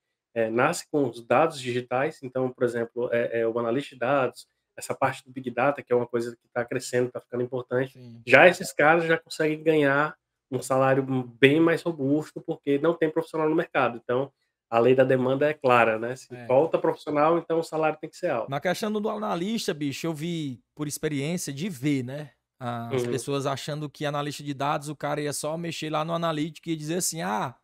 nasce com os dados digitais, então, por exemplo, o analista de dados, essa parte do big data, que é uma coisa que está crescendo, está ficando importante. Sim. Já esses caras já conseguem ganhar um salário bem mais robusto, porque não tem profissional no mercado, então a lei da demanda é clara, né, se É. falta profissional, então o salário tem que ser alto. Na questão do analista, bicho, eu vi por experiência de ver, né? As Uhum. pessoas achando que analista de dados, o cara ia só mexer lá no analítico e dizer assim: ah,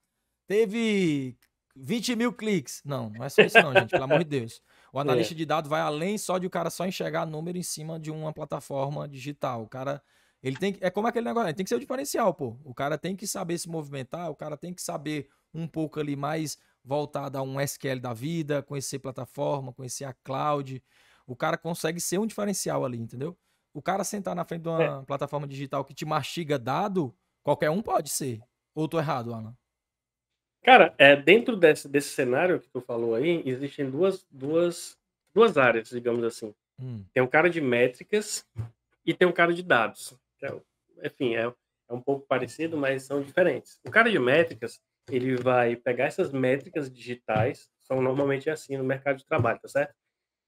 teve 20 mil cliques. Não, não é só isso, não, gente, pelo amor de Deus. O É. analista de dados vai além só de o cara só enxergar número em cima de uma plataforma digital. O cara, ele tem que. É como aquele negócio, ele tem que ser o diferencial, pô. O cara tem que saber se movimentar, o cara tem que saber um pouco ali mais voltado a um SQL da vida, conhecer plataforma, conhecer a cloud. O cara consegue ser um diferencial ali, entendeu? O cara sentar na frente de É, uma plataforma digital que te mastiga dado, qualquer um pode ser. Ou tô errado, Alan? Cara, dentro desse cenário que tu falou aí, existem duas áreas, digamos assim. Tem um cara de métricas e tem um cara de dados. Enfim, é um pouco parecido, mas são diferentes. O cara de métricas, ele vai pegar essas métricas digitais, são normalmente assim no mercado de trabalho, tá certo?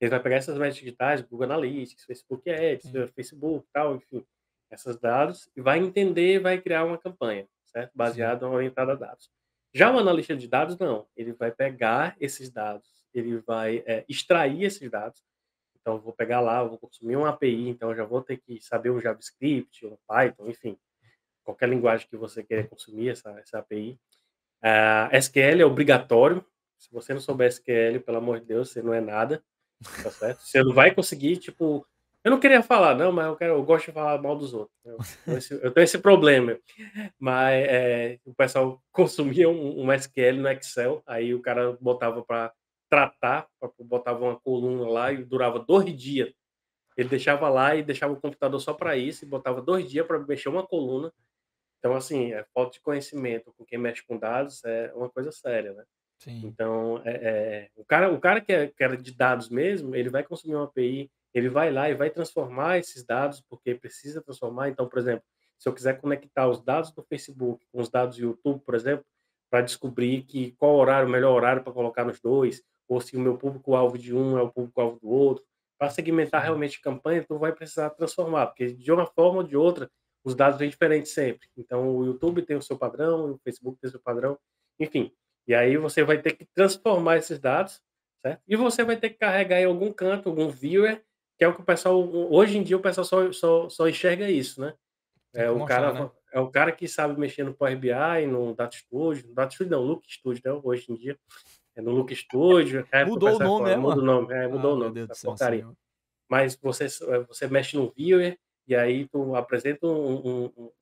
Ele vai pegar essas métricas digitais, Google Analytics, Facebook Ads, Facebook, tal, enfim, esses dados, e vai entender, vai criar uma campanha, certo? Baseada orientada a dados. Já o analista de dados, não. Ele vai pegar esses dados, ele vai extrair esses dados. Então, eu vou pegar lá, eu vou consumir uma API, então eu já vou ter que saber um JavaScript, um Python, enfim, qualquer linguagem que você queira consumir essa API. SQL é obrigatório. Se você não souber SQL, pelo amor de Deus, você não é nada, tá certo? Você não vai conseguir, tipo... Eu não queria falar, não, mas eu gosto de falar mal dos outros. Eu tenho esse problema. Mas o pessoal consumia um SQL no Excel, aí o cara botava para tratar, botava uma coluna lá e durava 2 dias. Ele deixava lá e deixava o computador só para isso, e botava 2 dias para mexer uma coluna. Então, assim, falta de conhecimento com quem mexe com dados é uma coisa séria, né? Sim. Então, o cara que era de dados mesmo, ele vai consumir uma API, ele vai lá e vai transformar esses dados, porque precisa transformar. Então, por exemplo, se eu quiser conectar os dados do Facebook com os dados do YouTube, por exemplo, para descobrir qual horário, o melhor horário para colocar nos dois, ou se o meu público-alvo de um é o público-alvo do outro, para segmentar realmente a campanha, tu vai precisar transformar, porque de uma forma ou de outra, os dados vêm diferentes sempre. Então, o YouTube tem o seu padrão, o Facebook tem o seu padrão, enfim. E aí você vai ter que transformar esses dados, certo? E você vai ter que carregar em algum canto, algum viewer, que é o que o pessoal... Hoje em dia o pessoal só enxerga isso, né? Tem que mostrar, né? É o cara que sabe mexer no Power BI, no Data Studio. No Data Studio não, Look Studio, né? Hoje em dia. No Look Studio. Mudou o nome, Muda o nome. Mudou Ah, o meu nome, Deus do essa céu, porcaria. senhor. Mas você mexe no viewer e aí tu apresenta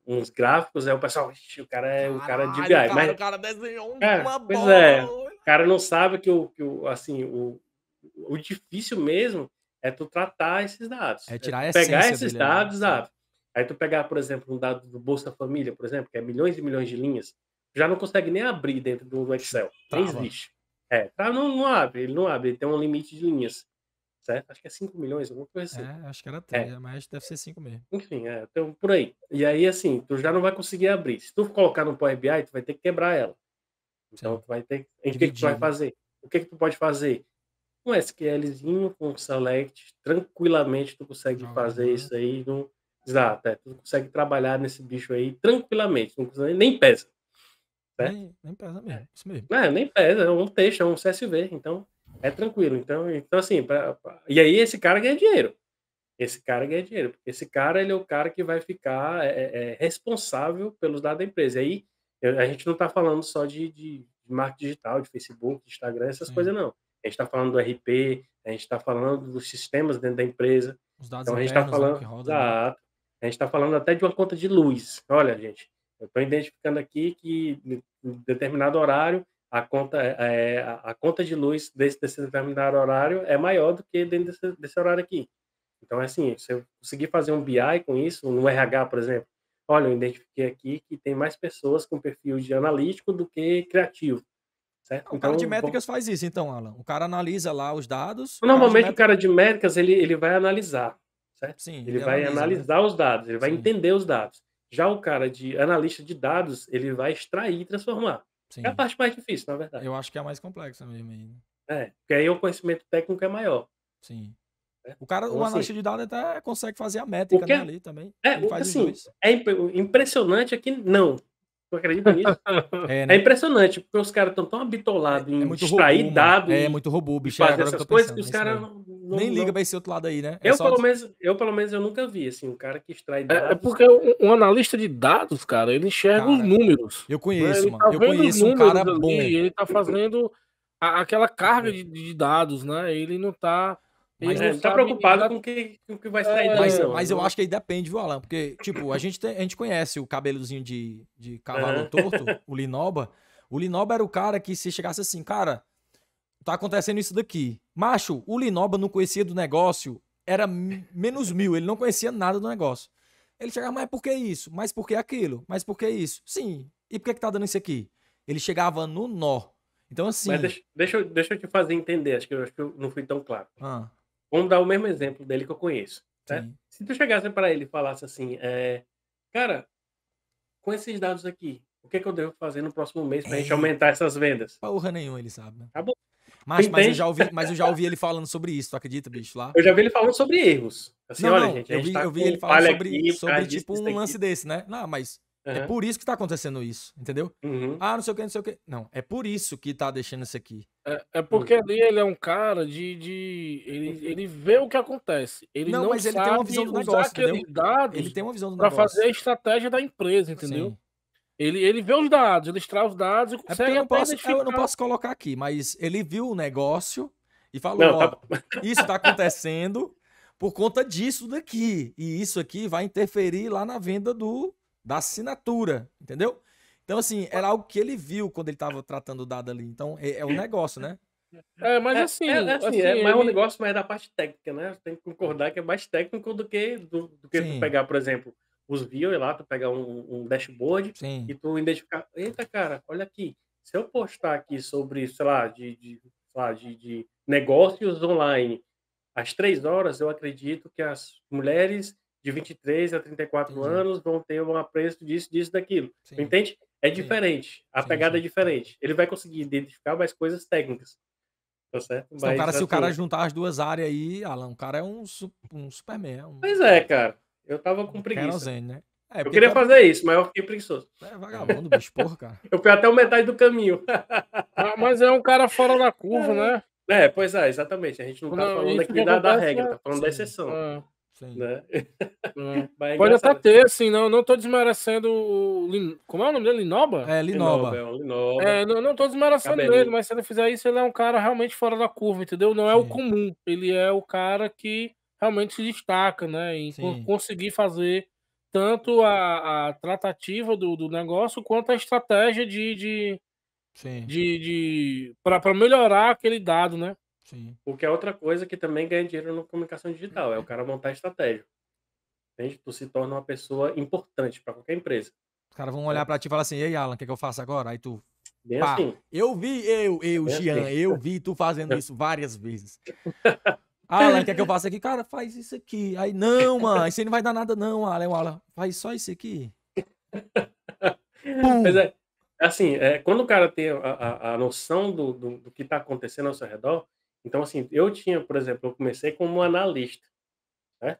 uns gráficos, aí o pessoal, o cara é o cara de BI. O cara desenhou Cara, uma pois bola. o cara não sabe que assim, o difícil mesmo é tu tratar esses dados. É É tirar tu a pegar essência esses dele ali, né? dados, aí tu pegar, por exemplo, um dado do Bolsa Família, por exemplo, que é milhões e milhões de linhas, já não consegue nem abrir dentro do Excel, nem Trava. existe. Não abre, ele não abre, ele tem um limite de linhas, certo? Acho que é 5 milhões, alguma coisa assim. Acho que era 3, mas deve ser 5 mesmo. Enfim, então, por aí. E aí, assim, tu já não vai conseguir abrir. Se tu colocar no Power BI, tu vai ter que quebrar ela. Então, Sim. tu vai ter... Em que tu vai Dividir, né? fazer? O que tu pode fazer? Um SQLzinho com select, tranquilamente tu consegue Joga no fazer banco. isso aí. Exato, tu consegue trabalhar nesse bicho aí tranquilamente, não precisa nem pesa. Certo? Nem pesa mesmo, isso mesmo. Nem pesa, é um texto, é um CSV, então é tranquilo. Então assim, e aí esse cara ganha dinheiro. Esse cara ganha dinheiro, porque esse cara ele é o cara que vai ficar responsável pelos dados da empresa. E aí a gente não está falando só de marketing digital, de Facebook, de Instagram, essas Sim. coisas não. A gente está falando do RP, a gente está falando dos sistemas dentro da empresa. Os dados Então a gente está internos, né, falando, que roda ali. exato, a gente está falando até de uma conta de luz. Olha, gente, eu estou identificando aqui que em determinado horário a conta de luz desse determinado horário é maior do que dentro desse horário aqui. Então, assim, se eu conseguir fazer um BI com isso, no RH, por exemplo, olha, eu identifiquei aqui que tem mais pessoas com perfil de analítico do que criativo, certo? O cara de Então, métricas faz isso, então, Alan. O cara analisa lá os dados, normalmente o cara de métricas, ele vai analisar, certo? Sim, Ele ele vai analisa, né? analisar os dados, ele vai Sim. entender os dados. Já o cara de analista de dados, ele vai extrair e transformar. Sim. É a parte mais difícil, na verdade. Eu acho que é a mais complexa mesmo. Porque aí o conhecimento técnico é maior. Sim. Né? O cara, Então, o assim, analista de dados até consegue fazer a métrica, né, ali também. Ele faz os assim, dois. impressionante é que não. Tu acredita nisso? Né? Impressionante, porque os caras estão tão habitolados em muito extrair robô, dado É muito robô, e bicho. fazer Agora que eu essas tô coisas que pensando. os caras Nem liga pra esse outro lado aí, né? Pelo menos, eu nunca vi, assim, um cara que extrai dados. Porque um analista de dados, cara, ele enxerga os números. Eu conheço, Ele mano. tá Eu vendo conheço os um cara números bom. ali, ele tá fazendo aquela carga de dados, né? Ele não tá... Ele não tá preocupado com o que vai sair dali, não. Mas eu acho que aí depende, viu, Alan? Porque, tipo, a gente conhece o cabelozinho de cavalo torto, o Linoba. O Linoba era o cara que, se chegasse assim, cara, tá acontecendo isso daqui. Macho, o Linoba não conhecia do negócio, era menos 1000, ele não conhecia nada do negócio. Ele chegava, mas por que isso? Mas por que aquilo? Mas por que isso? Sim. E por que tá dando isso aqui? ele chegava no nó. Então, assim... Mas deixa eu te fazer entender, acho que eu não fui tão claro. Ah, Vamos dar o mesmo exemplo dele que eu conheço, certo? sim. Se tu chegasse para ele e falasse assim, cara, com esses dados aqui, o que é que eu devo fazer no próximo mês para a gente É, aumentar essas vendas? porra nenhuma, ele sabe, né? Acabou. Mas eu Entende? já ouvi ele falando sobre isso, tu acredita, bicho, lá? Eu já vi ele falando sobre erros. Assim, Não, olha, não, gente, a gente tá eu vi ele com falando falha sobre, aqui por causa disso, tipo disso um aqui. lance desse, né? Não, mas é Aham. por isso que tá acontecendo isso, entendeu? Uhum. Ah, não sei o que, não sei o que. Não, é por isso que tá deixando isso aqui. É porque ali ele é um cara ele vê o que acontece. Ele Não, não mas ele tem uma visão sabe do usar negócio, aqueles entendeu? Ele dados tem uma visão do para fazer negócio. a estratégia da empresa, entendeu? Sim. Ele vê os dados, ele extrai os dados e É porque consegue até eu não identificar. posso colocar aqui, mas ele viu o negócio e falou, Não, ó, tá. isso tá acontecendo por conta disso daqui. E isso aqui vai interferir lá na venda da assinatura, entendeu? Então, assim, era algo que ele viu quando ele tava tratando o dado ali. Então, é um negócio, né? Mas Mas é um ele. negócio mais da parte técnica, né? Tem que concordar que é mais técnico do que tu Sim, pegar, por exemplo, os views lá, tu pegar um dashboard sim, e tu identificar, eita, cara, olha aqui, se eu postar aqui sobre, sei lá, de negócios online às 3 horas, eu acredito que as mulheres de 23 a 34 entendi. anos vão ter um apreço disso, daquilo. Sim, Entende? É sim, diferente. A sim, pegada é sim. diferente. Ele vai conseguir identificar mais coisas técnicas. Tá certo? Não, cara, Mas, se o cara assim, juntar as duas áreas aí, Alan, o cara é um Superman, é um pois é, cara. Eu tava com preguiça. querosene, né? É, Eu porque tu queria fazer isso, mas eu fiquei preguiçoso. é vagabundo, bicho, porra, cara. Eu fui até o metade do caminho. Mas é um cara fora da curva, né? Pois é, exatamente. A gente não tá Não, falando isso que aqui da acontece regra, tá falando da Sim, exceção, é, sim. né? Mas é pode até engraçado. ter, assim, não tô desmerecendo como é o nome dele? Linoba? É, Linoba. Linoba, Não tô desmerecendo ele, cabelinho. mas se ele fizer isso, ele é um cara realmente fora da curva, entendeu? Não é o Sim, comum. Ele é o cara que realmente se destaca, né? Em sim, conseguir fazer tanto a tratativa do negócio quanto a estratégia sim, para melhorar aquele dado, né? sim. O que é outra coisa que também ganha dinheiro na comunicação digital, é o cara montar estratégia. Entende? Tu se torna uma pessoa importante para qualquer empresa. Os caras vão olhar pra ti e falar assim, ei, Alan, o que é que eu faço agora? Aí tu, Bem pá, assim, eu vi, bem Jean, assim. eu vi tu fazendo isso várias vezes. Alan, o que é que eu faço aqui? Cara, faz isso aqui. Aí, não, mano, isso aí não vai dar nada não, Alan. O Alan, faz só isso aqui. Mas Pum! assim, quando o cara tem a noção do que está acontecendo ao seu redor, então, assim, eu tinha, por exemplo, eu comecei como analista, né?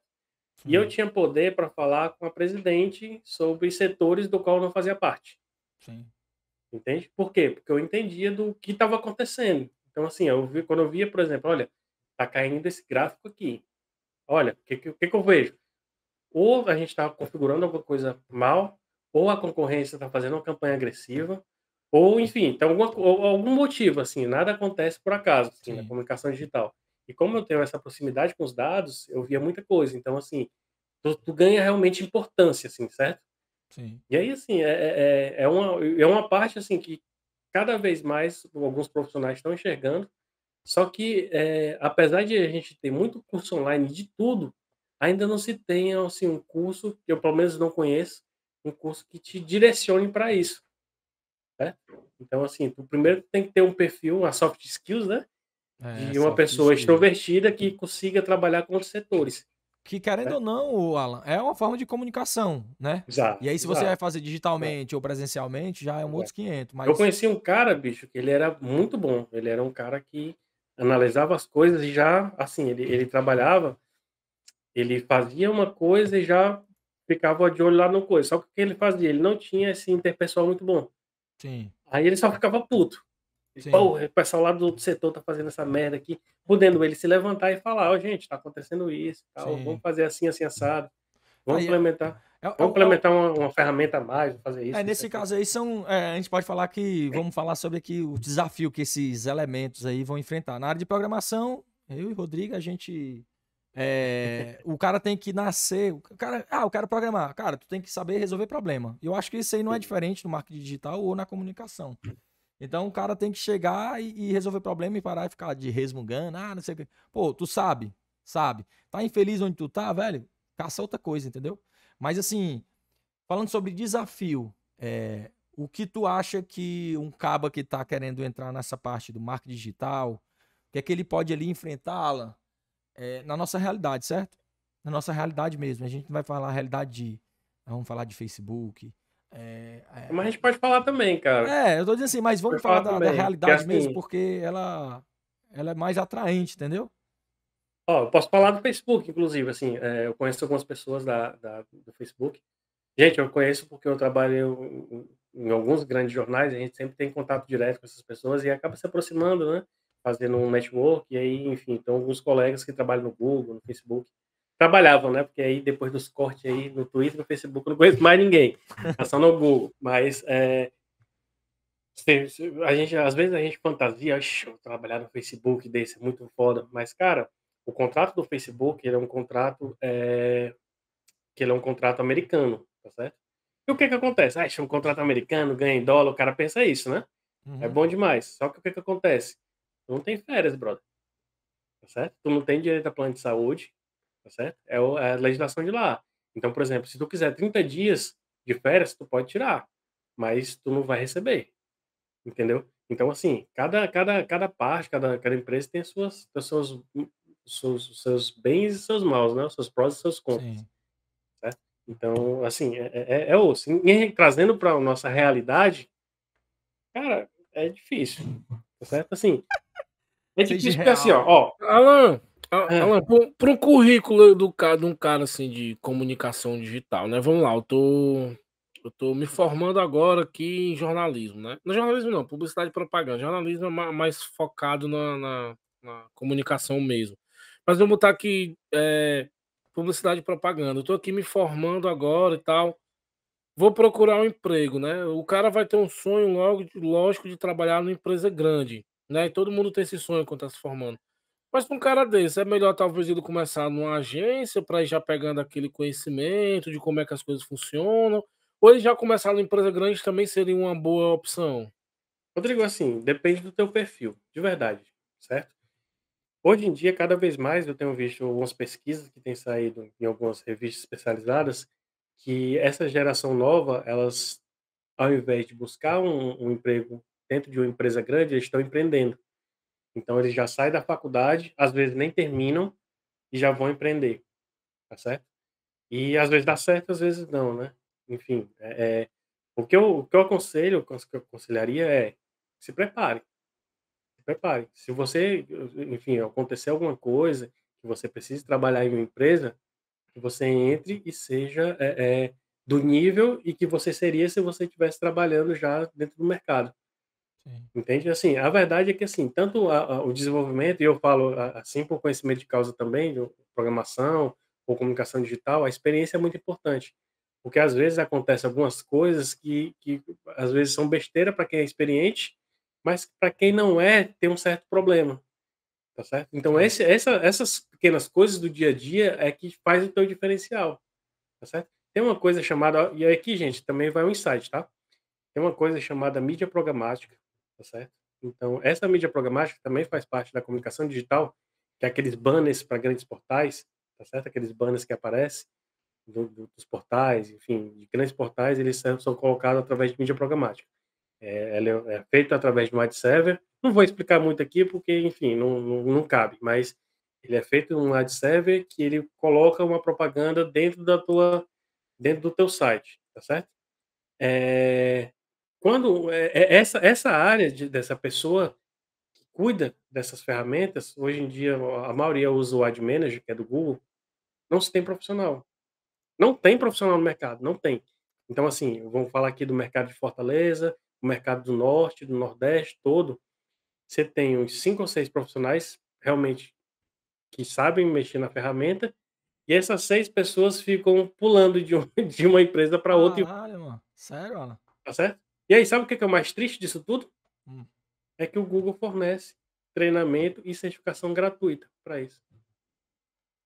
E eu Sim, tinha poder para falar com a presidente sobre setores do qual eu não fazia parte, sim, entende? Por quê? Porque eu entendia do que estava acontecendo. Então, assim, quando eu via, por exemplo, olha, tá caindo esse gráfico aqui. Olha, o que eu vejo? Ou a gente está configurando alguma coisa mal, ou a concorrência está fazendo uma campanha agressiva, ou enfim, tem algum motivo, assim, nada acontece por acaso, assim, na sim, comunicação digital. E como eu tenho essa proximidade com os dados, eu via muita coisa. Então, assim, tu ganha realmente importância, assim, certo? sim, E aí, assim, é uma parte, assim, que cada vez mais alguns profissionais estão enxergando, só que, apesar de a gente ter muito curso online de tudo, ainda não se tem, assim, um curso, que eu pelo menos não conheço, um curso que te direcione para isso, né. Então, assim, tu primeiro tem que ter um perfil, uma soft skills, né, é, de uma soft pessoa skill. extrovertida que consiga trabalhar com outros setores, Que, querendo né. ou não, Alan, é uma forma de comunicação, né? Exato, E aí, se você vai exato, fazer exato, digitalmente ou presencialmente, já é um exato. outros 500, Eu mas... conheci um cara, bicho, que ele era muito bom, ele era um cara que analisava as coisas e já, assim, ele trabalhava. Ele fazia uma coisa e já ficava de olho lá no coisa, só que o que ele fazia? Ele não tinha esse interpessoal muito bom. Sim, Aí ele só ficava puto. E, sim, "Porra, o pessoal lá do outro setor tá fazendo essa merda aqui", podendo ele se levantar e falar: "Ó gente, tá acontecendo isso e tal, vamos sim. fazer assim, assim, assado, vamos Aí implementar é, é, vamos implementar uma ferramenta a mais, vamos fazer isso, nesse aquilo". caso aí a gente pode falar que, vamos falar sobre aqui o desafio que esses elementos aí vão enfrentar. Na área de programação, eu e o Rodrigo, a gente, o cara tem que nascer, eu quero programar. Cara, tu tem que saber resolver problema. E eu acho que isso aí não é Sim, diferente no marketing digital ou na comunicação. Então o cara tem que chegar e resolver problema e parar e ficar de resmungando, não sei o quê. Pô, tu sabe, sabe. Tá infeliz onde tu tá, velho? Caça outra coisa, entendeu? Mas assim, falando sobre desafio, o que tu acha que um caba que tá querendo entrar nessa parte do marketing digital, o que é que ele pode ali enfrentá-la na nossa realidade, certo? Na nossa realidade mesmo. A gente não vai falar a realidade vamos falar de Facebook. É, Mas a gente pode falar também, cara. eu tô dizendo assim, mas vamos Pode falar falar da também. Porque realidade mesmo, assim, porque ela é mais atraente, entendeu? ó, eu posso falar do Facebook, inclusive, assim, eu conheço algumas pessoas do Facebook. Gente, eu conheço porque eu trabalho em alguns grandes jornais, a gente sempre tem contato direto com essas pessoas e acaba se aproximando, né? Fazendo um network, e aí, enfim, então alguns colegas que trabalham no Google, no Facebook, trabalhavam, né? Porque aí depois dos cortes aí no Twitter, no Facebook, eu não conheço mais ninguém, é só no Google. Mas a gente, às vezes a gente fantasia, "Ixi, eu trabalhar no Facebook desse é muito foda", mas, cara, o contrato do Facebook, ele é um contrato, que ele é um contrato americano, tá certo? E o que que acontece? Ah, isso é um contrato americano, ganha em dólar, o cara pensa isso, né? É Uhum. bom demais. Só que o que que acontece? Tu não tem férias, brother, tá certo? Tu não tem direito a plano de saúde, tá certo? É a legislação de lá. Então, por exemplo, se tu quiser 30 dias de férias, tu pode tirar, mas tu não vai receber, entendeu? Então, assim, cada parte, cada empresa tem os seus bens e seus maus, né? Os seus prós e seus contras, Sim. certo? Então, assim, é osso. E trazendo para a nossa realidade, cara, é difícil, tá certo? Assim, é Seja difícil porque assim, ó, real. ó Alan, hã, Alan, para um currículo de um cara assim de comunicação digital, né? Vamos lá, eu tô me formando agora aqui em jornalismo, né? No jornalismo não, publicidade e propaganda. Jornalismo é mais focado na comunicação mesmo. Mas vamos botar aqui publicidade e propaganda. Eu tô aqui me formando agora e tal. Vou procurar um emprego, né? O cara vai ter um sonho logo, lógico, de trabalhar numa empresa grande, né? E todo mundo tem esse sonho quando tá se formando. Mas para um cara desse, é melhor talvez ele começar numa agência para ir já pegando aquele conhecimento de como é que as coisas funcionam, ou ele já começar numa empresa grande também seria uma boa opção? Rodrigo, assim, depende do teu perfil, de verdade, certo? Hoje em dia, cada vez mais eu tenho visto algumas pesquisas que têm saído em algumas revistas especializadas, que essa geração nova, elas, ao invés de buscar um emprego dentro de uma empresa grande, eles estão empreendendo. Então eles já saem da faculdade, às vezes nem terminam e já vão empreender, tá certo? E às vezes dá certo, às vezes não, né? Enfim, o que eu aconselho, o que eu aconselharia é: se prepare, se prepare. Se você, enfim, acontecer alguma coisa, que você precise trabalhar em uma empresa, que você entre e seja, do nível e que você seria se você estivesse trabalhando já dentro do mercado. Sim. Entende? Assim, a verdade é que, assim, tanto o desenvolvimento, e eu falo assim por conhecimento de causa também, de programação ou comunicação digital, a experiência é muito importante. Porque às vezes acontecem algumas coisas que às vezes são besteira para quem é experiente, mas para quem não é, tem um certo problema, tá certo? Então Sim. essas pequenas coisas do dia a dia é que faz o teu diferencial, tá certo? Tem uma coisa chamada, e aqui, gente, também vai um insight, tá? Tem uma coisa chamada mídia programática, tá certo? Então, essa mídia programática também faz parte da comunicação digital, que é aqueles banners para grandes portais, tá certo? Aqueles banners que aparecem dos portais, enfim, de grandes portais, eles são colocados através de mídia programática. Ela é feita através de um ad server. Não vou explicar muito aqui, porque, enfim, não cabe, mas ele é feito um ad server que ele coloca uma propaganda dentro do teu site, tá certo? Eh, quando essa área dessa pessoa que cuida dessas ferramentas, hoje em dia a maioria usa o Ad Manager, que é do Google, não se tem profissional. Não tem profissional no mercado, não tem. Então, assim, vamos falar aqui do mercado de Fortaleza, o mercado do Norte, do Nordeste todo, você tem uns 5 ou 6 profissionais realmente que sabem mexer na ferramenta, e essas 6 pessoas ficam pulando de uma empresa para outra, Caralho, mano. Sério, Alan? tá certo? E aí, sabe o que é o mais triste disso tudo? Hum. É que o Google fornece treinamento e certificação gratuita para isso,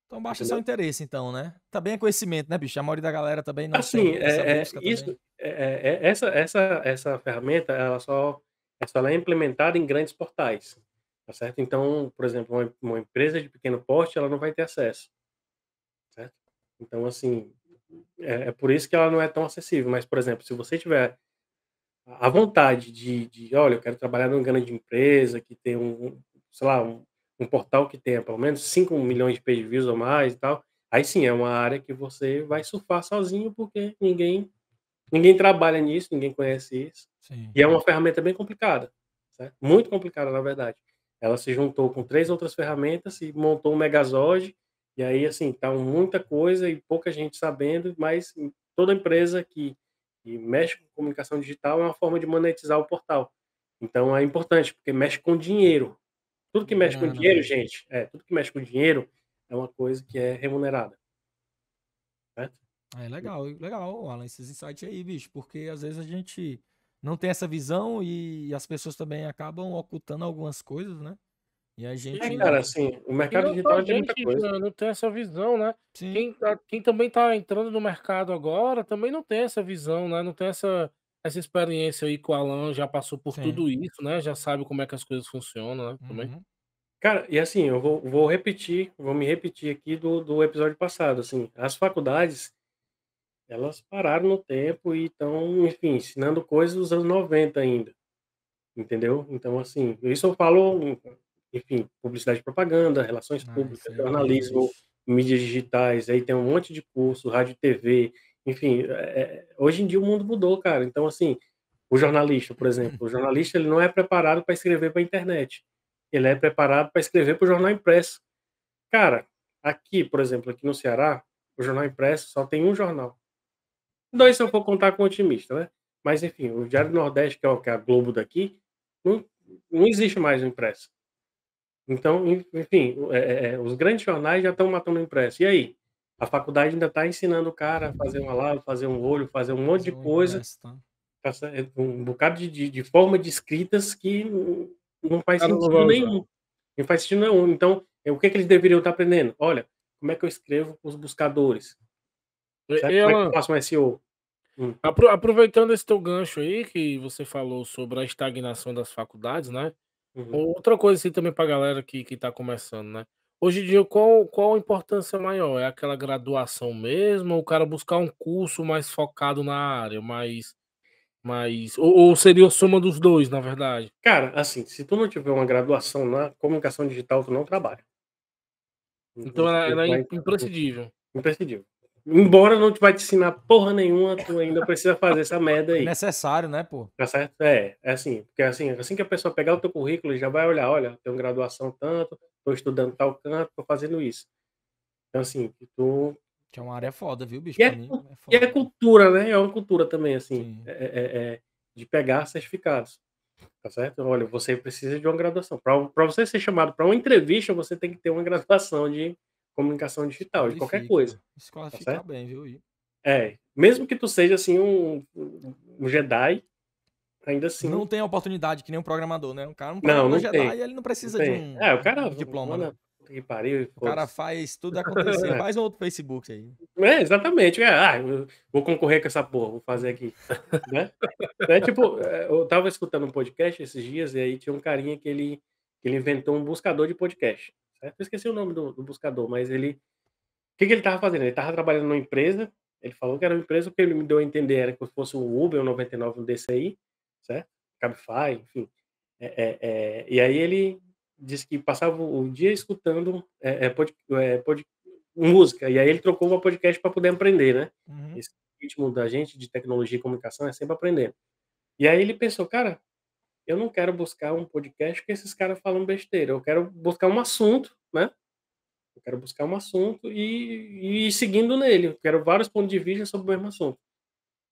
Então baixa só entendeu? interesse, então, né? Também é conhecimento, né, bicho? A maioria da galera também não Assim, tem essa busca também. isso, essa ferramenta, ela é implementada em grandes portais, tá certo? Então, por exemplo, uma empresa de pequeno porte, ela não vai ter acesso, certo? Então, assim, é por isso que ela não é tão acessível. Mas, por exemplo, se você tiver a vontade olha, eu quero trabalhar numa grande empresa que tem sei lá, um portal que tenha pelo menos 5 milhões de page views ou mais e tal, aí sim, é uma área que você vai surfar sozinho, porque ninguém trabalha nisso, ninguém conhece isso, Sim. e é uma ferramenta bem complicada, certo? Muito complicada, na verdade. Ela se juntou com 3 outras ferramentas e montou um Megazord, e aí, assim, tá muita coisa e pouca gente sabendo, mas toda empresa que mexe com comunicação digital é uma forma de monetizar o portal. Então é importante, porque mexe com dinheiro. Tudo que mexe com Grana, dinheiro, velho. gente, tudo que mexe com dinheiro é uma coisa que é remunerada, certo? É legal, legal, Alan, esses insights aí, bicho, porque às vezes a gente não tem essa visão e as pessoas também acabam ocultando algumas coisas, né? E a Cara, gente. assim, o E mercado não só digital a é de muita gente, coisa. Jean, não tem essa visão, né? Sim, Quem também está entrando no mercado agora também não tem essa visão, né? Não tem essa experiência aí que o Alan já passou por sim. tudo isso, né? Já sabe como é que as coisas funcionam, né? Também. Uhum. Cara, e assim, eu vou me repetir aqui do episódio passado, assim, as faculdades, elas pararam no tempo e estão, enfim, ensinando coisas dos anos 90 ainda, entendeu? Então, assim, isso eu falo, enfim, publicidade e propaganda, relações Ah, isso públicas, aí, jornalismo, bicho. mídias digitais, aí tem um monte de curso, rádio e TV, enfim, hoje em dia o mundo mudou, cara. Então, assim, o jornalista, por exemplo, o jornalista ele não é preparado para escrever para a internet, ele é preparado para escrever para o jornal impresso. Cara, aqui, por exemplo, aqui no Ceará, o jornal impresso só tem um jornal. 2 se eu for contar com o otimista, né. Mas enfim, o Diário do Nordeste, que é a Globo daqui, não não existe mais o impresso. Então, enfim, os grandes jornais já estão matando o impresso. E aí? A faculdade ainda está ensinando o cara a fazer uma lava, fazer um olho, fazer um monte de Fazer um coisa, impresso, tá? tá certo, um bocado de forma de escritas que não O faz cara não vai sentido usar. nenhum. Não faz sentido nenhum. Então, o que que eles deveriam estar aprendendo? Olha, como é que eu escrevo com os buscadores, certo? E Como é que eu Alan, faço um SEO? Hum, aproveitando esse teu gancho aí, que você falou sobre a estagnação das faculdades, né? uhum. Outra coisa assim também pra galera que tá começando, né. Hoje em dia qual a importância maior? É aquela graduação mesmo ou o cara buscar um curso mais focado na área, ou seria a soma dos 2 na verdade? Cara, assim, se tu não tiver uma graduação na comunicação digital, tu não trabalha. Então ela é Vai imprescindível. imprescindível. Embora não te vai te ensinar porra nenhuma, tu ainda precisa fazer essa merda É aí, necessário, né, pô? tá certo? É assim, porque assim que a pessoa pegar o teu currículo, ele já vai olhar: "Olha, tenho graduação tanto, estou estudando tal canto, estou fazendo isso". Então assim, que tu Que é uma área foda, viu, bicho? e Pra é mim cu é e é foda. cultura, né, é uma cultura também, assim, Sim. de pegar certificados. Tá certo? Olha, você precisa de uma graduação. Para você ser chamado para uma entrevista, você tem que ter uma graduação de comunicação Se digital, de qualquer qualifica. coisa, Se tá qualificar certo? bem, viu? Mesmo que tu seja assim um Jedi, ainda assim, Não tem oportunidade que nem um programador, né? Um não, programador não Jedi, tem, ele não não precisa de tem. um O cara diploma, né? manda puta que pariu e O cara foda-se. faz tudo acontecer. Faz um outro Facebook aí. Exatamente. Eu vou concorrer com essa porra, vou fazer aqui, né? É tipo, eu estava escutando um podcast esses dias e aí tinha um carinha que ele inventou um buscador de podcast, certo? Eu esqueci o nome do buscador, mas ele o que que ele estava fazendo? Ele estava trabalhando numa empresa, ele falou que era uma empresa, o que ele me deu a entender era que fosse um Uber, um 99, um desse aí, certo? Cabify, enfim. E aí ele disse que passava o dia escutando, música, e aí ele trocou para podcast para poder aprender, né. Uhum. Esse ritmo da gente de tecnologia e comunicação é sempre aprendendo. E aí ele pensou: "Cara, eu não quero buscar um podcast que esses caras falam besteira, eu quero buscar um assunto, né, eu quero buscar um assunto e ir seguindo nele, eu quero vários pontos de vista sobre o mesmo assunto".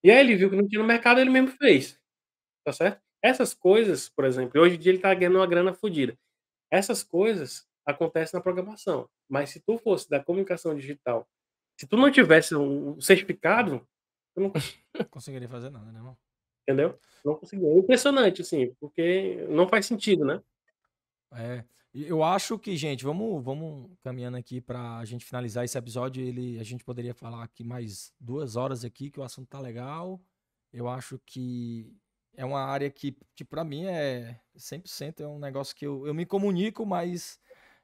E aí ele viu que não tinha no mercado, ele mesmo fez, tá certo? Essas coisas, por exemplo, hoje em dia ele tá ganhando uma grana fodida. Essas coisas acontecem na programação, mas se tu fosse da comunicação digital, se tu não tivesse um certificado, tu não Conseguiria fazer nada, né, irmão? entendeu? Não conseguia. É impressionante, assim, porque não faz sentido, né. É. E eu acho que, gente, vamos caminhando aqui pra gente finalizar esse episódio. A gente poderia falar aqui mais 2 horas aqui, que o assunto tá legal. Eu acho que é uma área que para mim é 100%, é um negócio que eu me comunico, mas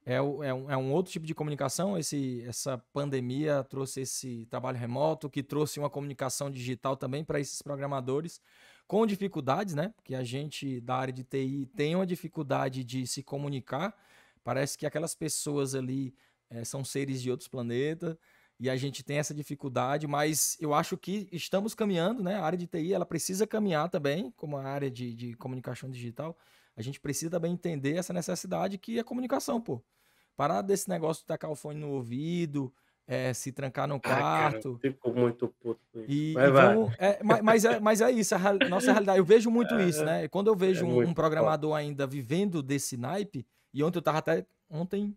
é um outro tipo de comunicação. Essa pandemia trouxe esse trabalho remoto, que trouxe uma comunicação digital também para esses programadores. com dificuldades, né? Porque a gente da área de TI tem uma dificuldade de se comunicar. Parece que aquelas pessoas ali são seres de outros planetas e a gente tem essa dificuldade, mas eu acho que estamos caminhando, né? A área de TI, ela precisa caminhar também, como a área de comunicação digital. A gente precisa também entender essa necessidade que é comunicação, pô. Parar desse negócio de tacar o fone no ouvido, se trancar no Ah, cara, quarto. fico muito puto com isso. E, Vai, e vai. vamos. Mas é isso, nossa realidade. Eu vejo muito isso, É, né? Quando eu vejo é um muito foda. programador ainda vivendo desse naipe, e ontem eu tava até. Ontem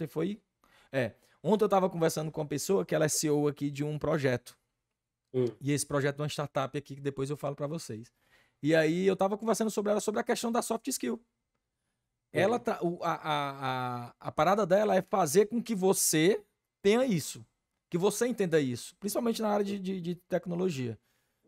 foi. É. Ontem eu tava conversando com uma pessoa que ela é CEO aqui de um projeto. Hum, E esse projeto é uma startup aqui que depois eu falo para vocês. E aí eu tava conversando sobre ela sobre a questão da soft skill. Ela uhum, a parada dela é fazer com que você tenha isso, que você entenda isso, principalmente na área de tecnologia.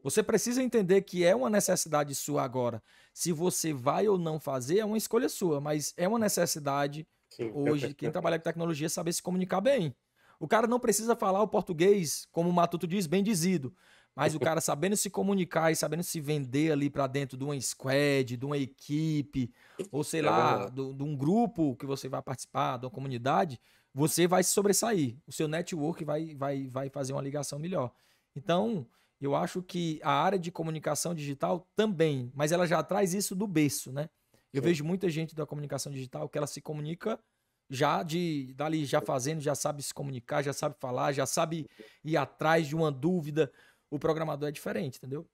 Você precisa entender que é uma necessidade sua agora. Se você vai ou não fazer, é uma escolha sua, mas é uma necessidade sim, hoje, quem perfeitamente. trabalha com tecnologia, saber se comunicar bem. O cara não precisa falar o português, como o Matuto diz, bem dizido. Mas o cara sabendo se comunicar e sabendo se vender ali para dentro de uma squad, de uma equipe, ou sei É lá, verdade. de um grupo que você vai participar, de uma comunidade, você vai se sobressair. O seu network vai fazer uma ligação melhor. Então, eu acho que a área de comunicação digital também, mas ela já traz isso do berço, né? Eu Sim. vejo muita gente da comunicação digital que ela se comunica já dali já fazendo, já sabe se comunicar, já sabe falar, já sabe ir atrás de uma dúvida. O programador é diferente, entendeu?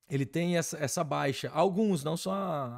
Ele tem essa baixa. Alguns, não só.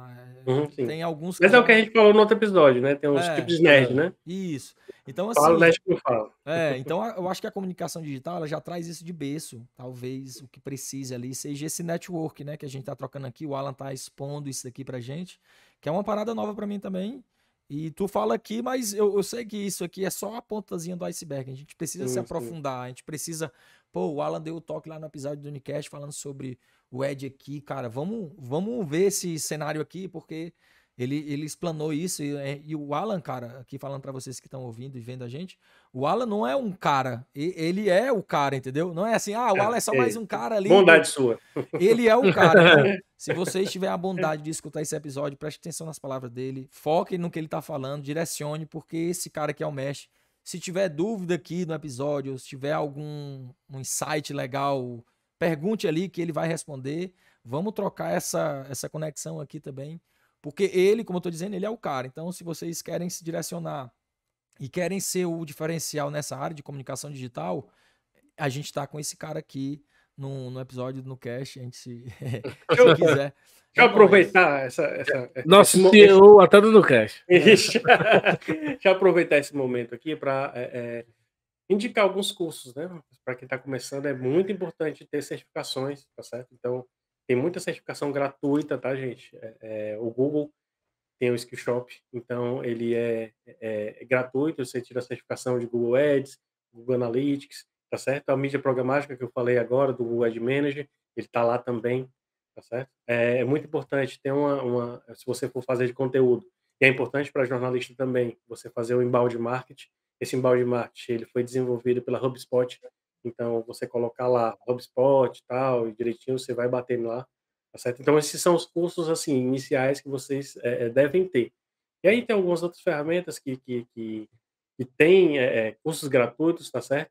Uhum, sim. Tem alguns que Mas é o que a já. gente falou no outro episódio, né? Tem uns tipos de nerd, né? Isso. Então, Fala, assim, nerd que não fala. então eu acho que a comunicação digital ela já traz isso de berço. Talvez o que precise ali seja esse network, né? Que a gente tá trocando aqui. O Alan tá expondo isso aqui pra gente, que é uma parada nova pra mim também. E tu fala aqui, mas eu sei que isso aqui é só a pontazinha do iceberg. A gente precisa se Sim. aprofundar, a gente precisa. Pô, o Alan deu o toque lá no episódio do Unicast falando sobre o Ed aqui, cara. Vamos ver esse cenário aqui, porque ele explanou isso. E o Alan, cara, aqui falando pra vocês que estão ouvindo e vendo a gente. O Alan não é um cara, ele é o cara, entendeu? Não é assim, o Alan Ah, é só mais um cara ali. bondade sua. Ele é o cara. Então, se vocês tiverem a bondade de escutar esse episódio, preste atenção nas palavras dele, foque no que ele tá falando, direcione, porque esse cara aqui é o mestre. Se tiver dúvida aqui no episódio, se tiver algum um insight legal, pergunte ali que ele vai responder. Vamos trocar essa conexão aqui também. Porque ele, como eu tô dizendo, ele é o cara. Então, se vocês querem se direcionar e querem ser o diferencial nessa área de comunicação digital, a gente está com esse cara aqui no episódio no cast, a gente Deixa se eu, quiser, deixa eu é nóis. aproveitar Nosso CEO até no cash. deixa eu aproveitar esse momento aqui para indicar alguns cursos, né? Para quem está começando, é muito importante ter certificações, tá certo? Então, tem muita certificação gratuita, tá, gente? O Google tem o Skillshop, então ele é gratuito, você tira a certificação de Google Ads, Google Analytics, tá certo? A mídia programática que eu falei agora, do Google Ad Manager, ele está lá também, tá certo? É muito importante ter se você for fazer de conteúdo, e é importante para jornalista também, você fazer o inbound marketing. Esse inbound marketing, ele foi desenvolvido pela HubSpot, então você colocar lá HubSpot e tal, e direitinho você vai batendo lá. Tá certo? Então, esses são os cursos assim, iniciais que vocês devem ter. E aí tem algumas outras ferramentas que têm cursos gratuitos, tá certo?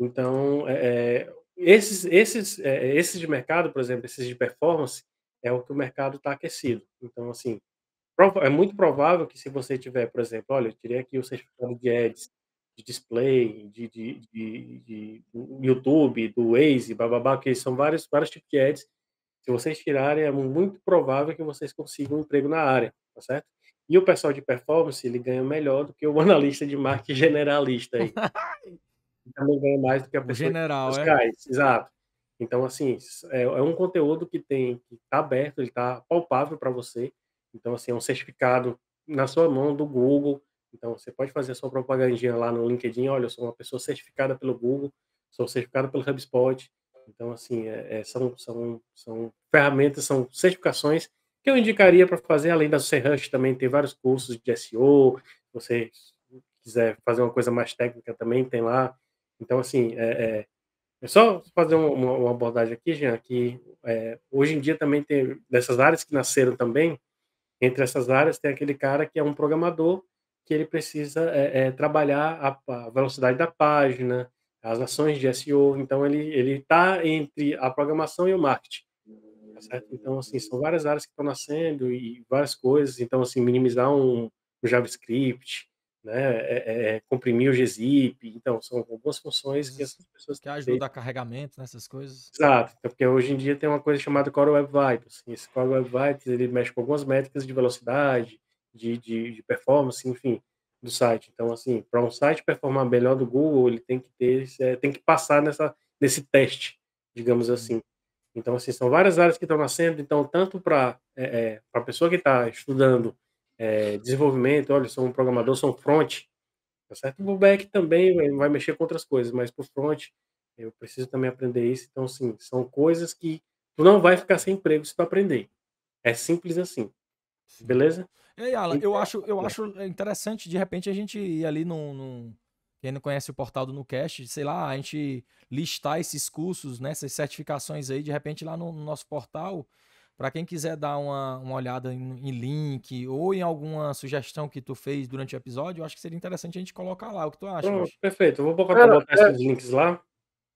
Então, esses de mercado, por exemplo, esses de performance, é o que o mercado está aquecido. Então, assim, é muito provável que se você tiver, por exemplo, olha, eu tirei aqui o certificado de Ads, de display, do YouTube, do Waze, bababá, que são vários tipos de Ads. Se vocês tirarem, é muito provável que vocês consigam um emprego na área, tá certo? E o pessoal de performance, ele ganha melhor do que o analista de marketing generalista aí. Ele também ganha mais do que a O pessoa de redes general, é? sociais, exato. Então, assim, é um conteúdo que tá aberto, ele tá palpável para você. Então, assim, é um certificado na sua mão do Google. Então, você pode fazer a sua propagandinha lá no LinkedIn. Olha, eu sou uma pessoa certificada pelo Google, sou certificada pelo HubSpot. Então, assim, são ferramentas, são certificações que eu indicaria para fazer, além da Serrush, também tem vários cursos de SEO. Se você quiser fazer uma coisa mais técnica, também tem lá. Então, assim, Só fazer uma abordagem aqui, Jean, que hoje em dia também tem dessas áreas que nasceram também. Entre essas áreas tem aquele cara que é um programador que ele precisa trabalhar a velocidade da página, as ações de SEO. Então ele está entre a programação e o marketing, tá certo? Então assim são várias áreas que estão nascendo e várias coisas. Então assim minimizar um JavaScript, né? Comprimir o gzip. Então são algumas funções que essas pessoas Que têm feito. ajuda a carregamento nessas coisas. Exato, então, porque hoje em dia tem uma coisa chamada Core Web Vitals. Esse Core Web Vitals ele mexe com algumas métricas de velocidade, de performance, enfim, do site. Então, assim, para um site performar melhor do Google, ele tem que tem que passar nesse teste, digamos assim. Então, assim, são várias áreas que estão nascendo. Então, tanto para a pessoa que está estudando desenvolvimento, olha, sou um programador, sou um front, tá certo? O back também vai mexer com outras coisas, mas para o front eu preciso também aprender isso. Então, assim, são coisas que tu não vai ficar sem emprego se tu aprender. É simples assim, Sim. beleza? E aí, Alan, Então, eu acho interessante, de repente, a gente ir ali quem não conhece o portal do Nucast, sei lá, a gente listar esses cursos, né, essas certificações aí, de repente, lá no nosso portal, para quem quiser dar uma olhada em link ou em alguma sugestão que tu fez durante o episódio, eu acho que seria interessante a gente colocar lá. O que tu acha, pronto, bicho? perfeito. Eu vou botar Cara, esses links lá.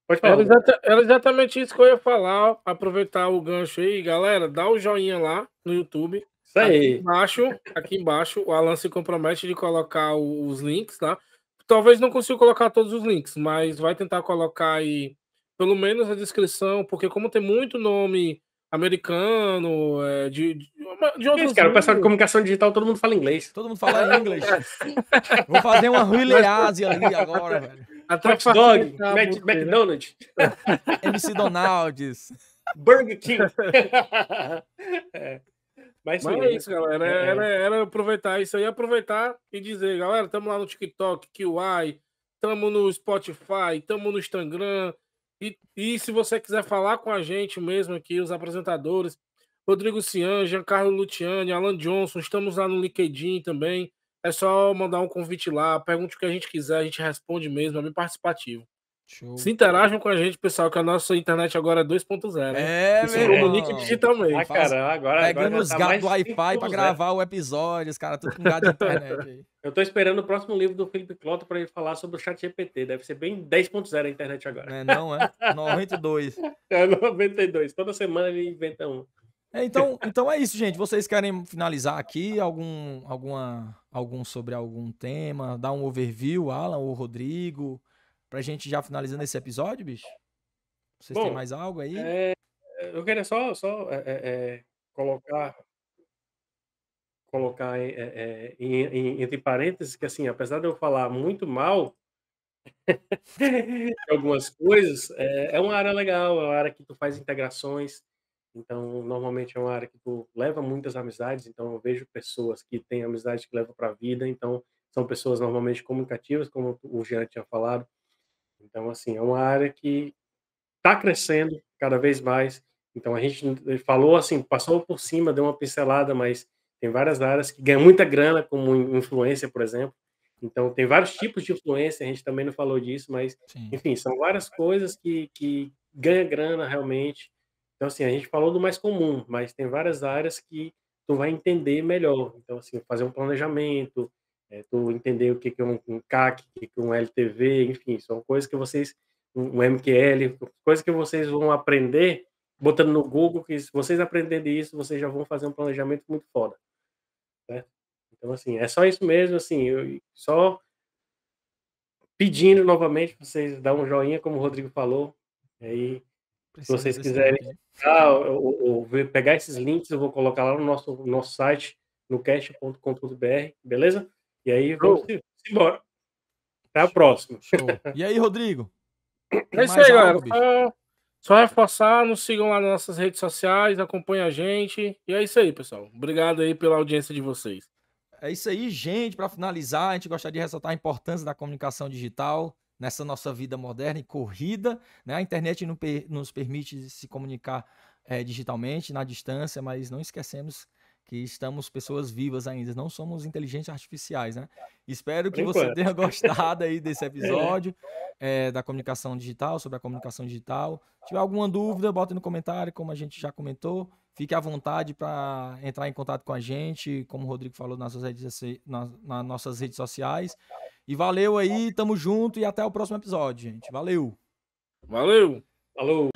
Pode falar, Rodrigo. era exatamente isso que eu ia falar. Ó. Aproveitar o gancho aí, galera. Dá o joinha lá no YouTube. Isso aí. Aqui embaixo, o Alan se compromete de colocar os links, tá? Talvez não consiga colocar todos os links, mas vai tentar colocar aí pelo menos a descrição, porque como tem muito nome americano, de Isso, outras cara, o pessoal de línguas. comunicação digital, todo mundo fala inglês. Todo mundo fala inglês. Vou fazer uma Ruilease ali agora, velho. Até Hot Dog, facilitar a busca, né? McDonald's, MC Donalds. Burger King. Mas Mas sim, é isso, galera. Era aproveitar isso aí, aproveitar e dizer, galera, estamos lá no TikTok, QI, estamos no Spotify, estamos no Instagram. E se você quiser falar com a gente mesmo aqui, os apresentadores, Rodrigo Cian, Giancarlo Luciani, Alan Johnson, estamos lá no LinkedIn também. É só mandar um convite lá, pergunte o que a gente quiser, a gente responde mesmo, é bem participativo. Show. Se interajam com a gente, pessoal, que a nossa internet agora é 2.0, hein? É, Se meu comunique irmão. digitalmente. cara, agora Pegando já os tá gatos mais do Wi-Fi pra 5.0. gravar o episódio, os caras tudo com gato de internet aí. Eu tô esperando o próximo livro do Felipe Clota para ele falar sobre o chat GPT. Deve ser bem 10.0 a internet agora. Né, não é? 92. É 92. Toda semana ele inventa um. Então é isso, gente. Vocês querem finalizar aqui algum sobre algum tema? Dar um overview, Alan ou Rodrigo? Pra gente já finalizando esse episódio, bicho? Vocês têm Bom, mais algo aí? eu queria só colocar entre parênteses que, assim, apesar de eu falar muito mal de algumas coisas, é uma área legal, é uma área que tu faz integrações. Então, normalmente é uma área que tu leva muitas amizades. Então, eu vejo pessoas que têm amizade que levam para a vida. Então, são pessoas normalmente comunicativas, como o Jean tinha falado. Então, assim, é uma área que está crescendo cada vez mais. Então, a gente falou assim, passou por cima, deu uma pincelada, mas tem várias áreas que ganham muita grana, como influência, por exemplo. Então, tem vários tipos de influência, a gente também não falou disso, mas, Sim. enfim, são várias coisas que ganham grana realmente. Então, assim, a gente falou do mais comum, mas tem várias áreas que tu vai entender melhor. Então, assim, fazer um planejamento, tu entender o que é um CAC, o que é um LTV, enfim, são coisas que vocês, um MQL, coisas que vocês vão aprender botando no Google, que se vocês aprenderem isso, vocês já vão fazer um planejamento muito foda, certo? Então, assim, é só isso mesmo, assim, eu só pedindo novamente pra vocês dar um joinha, como o Rodrigo falou, e aí, se Precisa vocês desse quiserem like aí. pegar esses links, eu vou colocar lá no nosso site, no cast.com.br, beleza? E aí, vamos embora. Até a próxima. Show. E aí, Rodrigo? Tem É isso mais aí, galera. algo, bicho? Só reforçar, nos sigam lá nas nossas redes sociais, acompanhem a gente. E é isso aí, pessoal. Obrigado aí pela audiência de vocês. É isso aí, gente. Para finalizar, a gente gostaria de ressaltar a importância da comunicação digital nessa nossa vida moderna e corrida, né? A internet nos permite se comunicar digitalmente, na distância, mas não esquecemos que estamos pessoas vivas ainda, não somos inteligentes artificiais, né? Espero que Por você enquanto. tenha gostado aí desse episódio da comunicação digital, sobre a comunicação digital. Se tiver alguma dúvida, bota no comentário, como a gente já comentou. Fique à vontade para entrar em contato com a gente, como o Rodrigo falou nas nossas redes sociais. E valeu aí, tamo junto e até o próximo episódio, gente. Valeu! Valeu! Falou!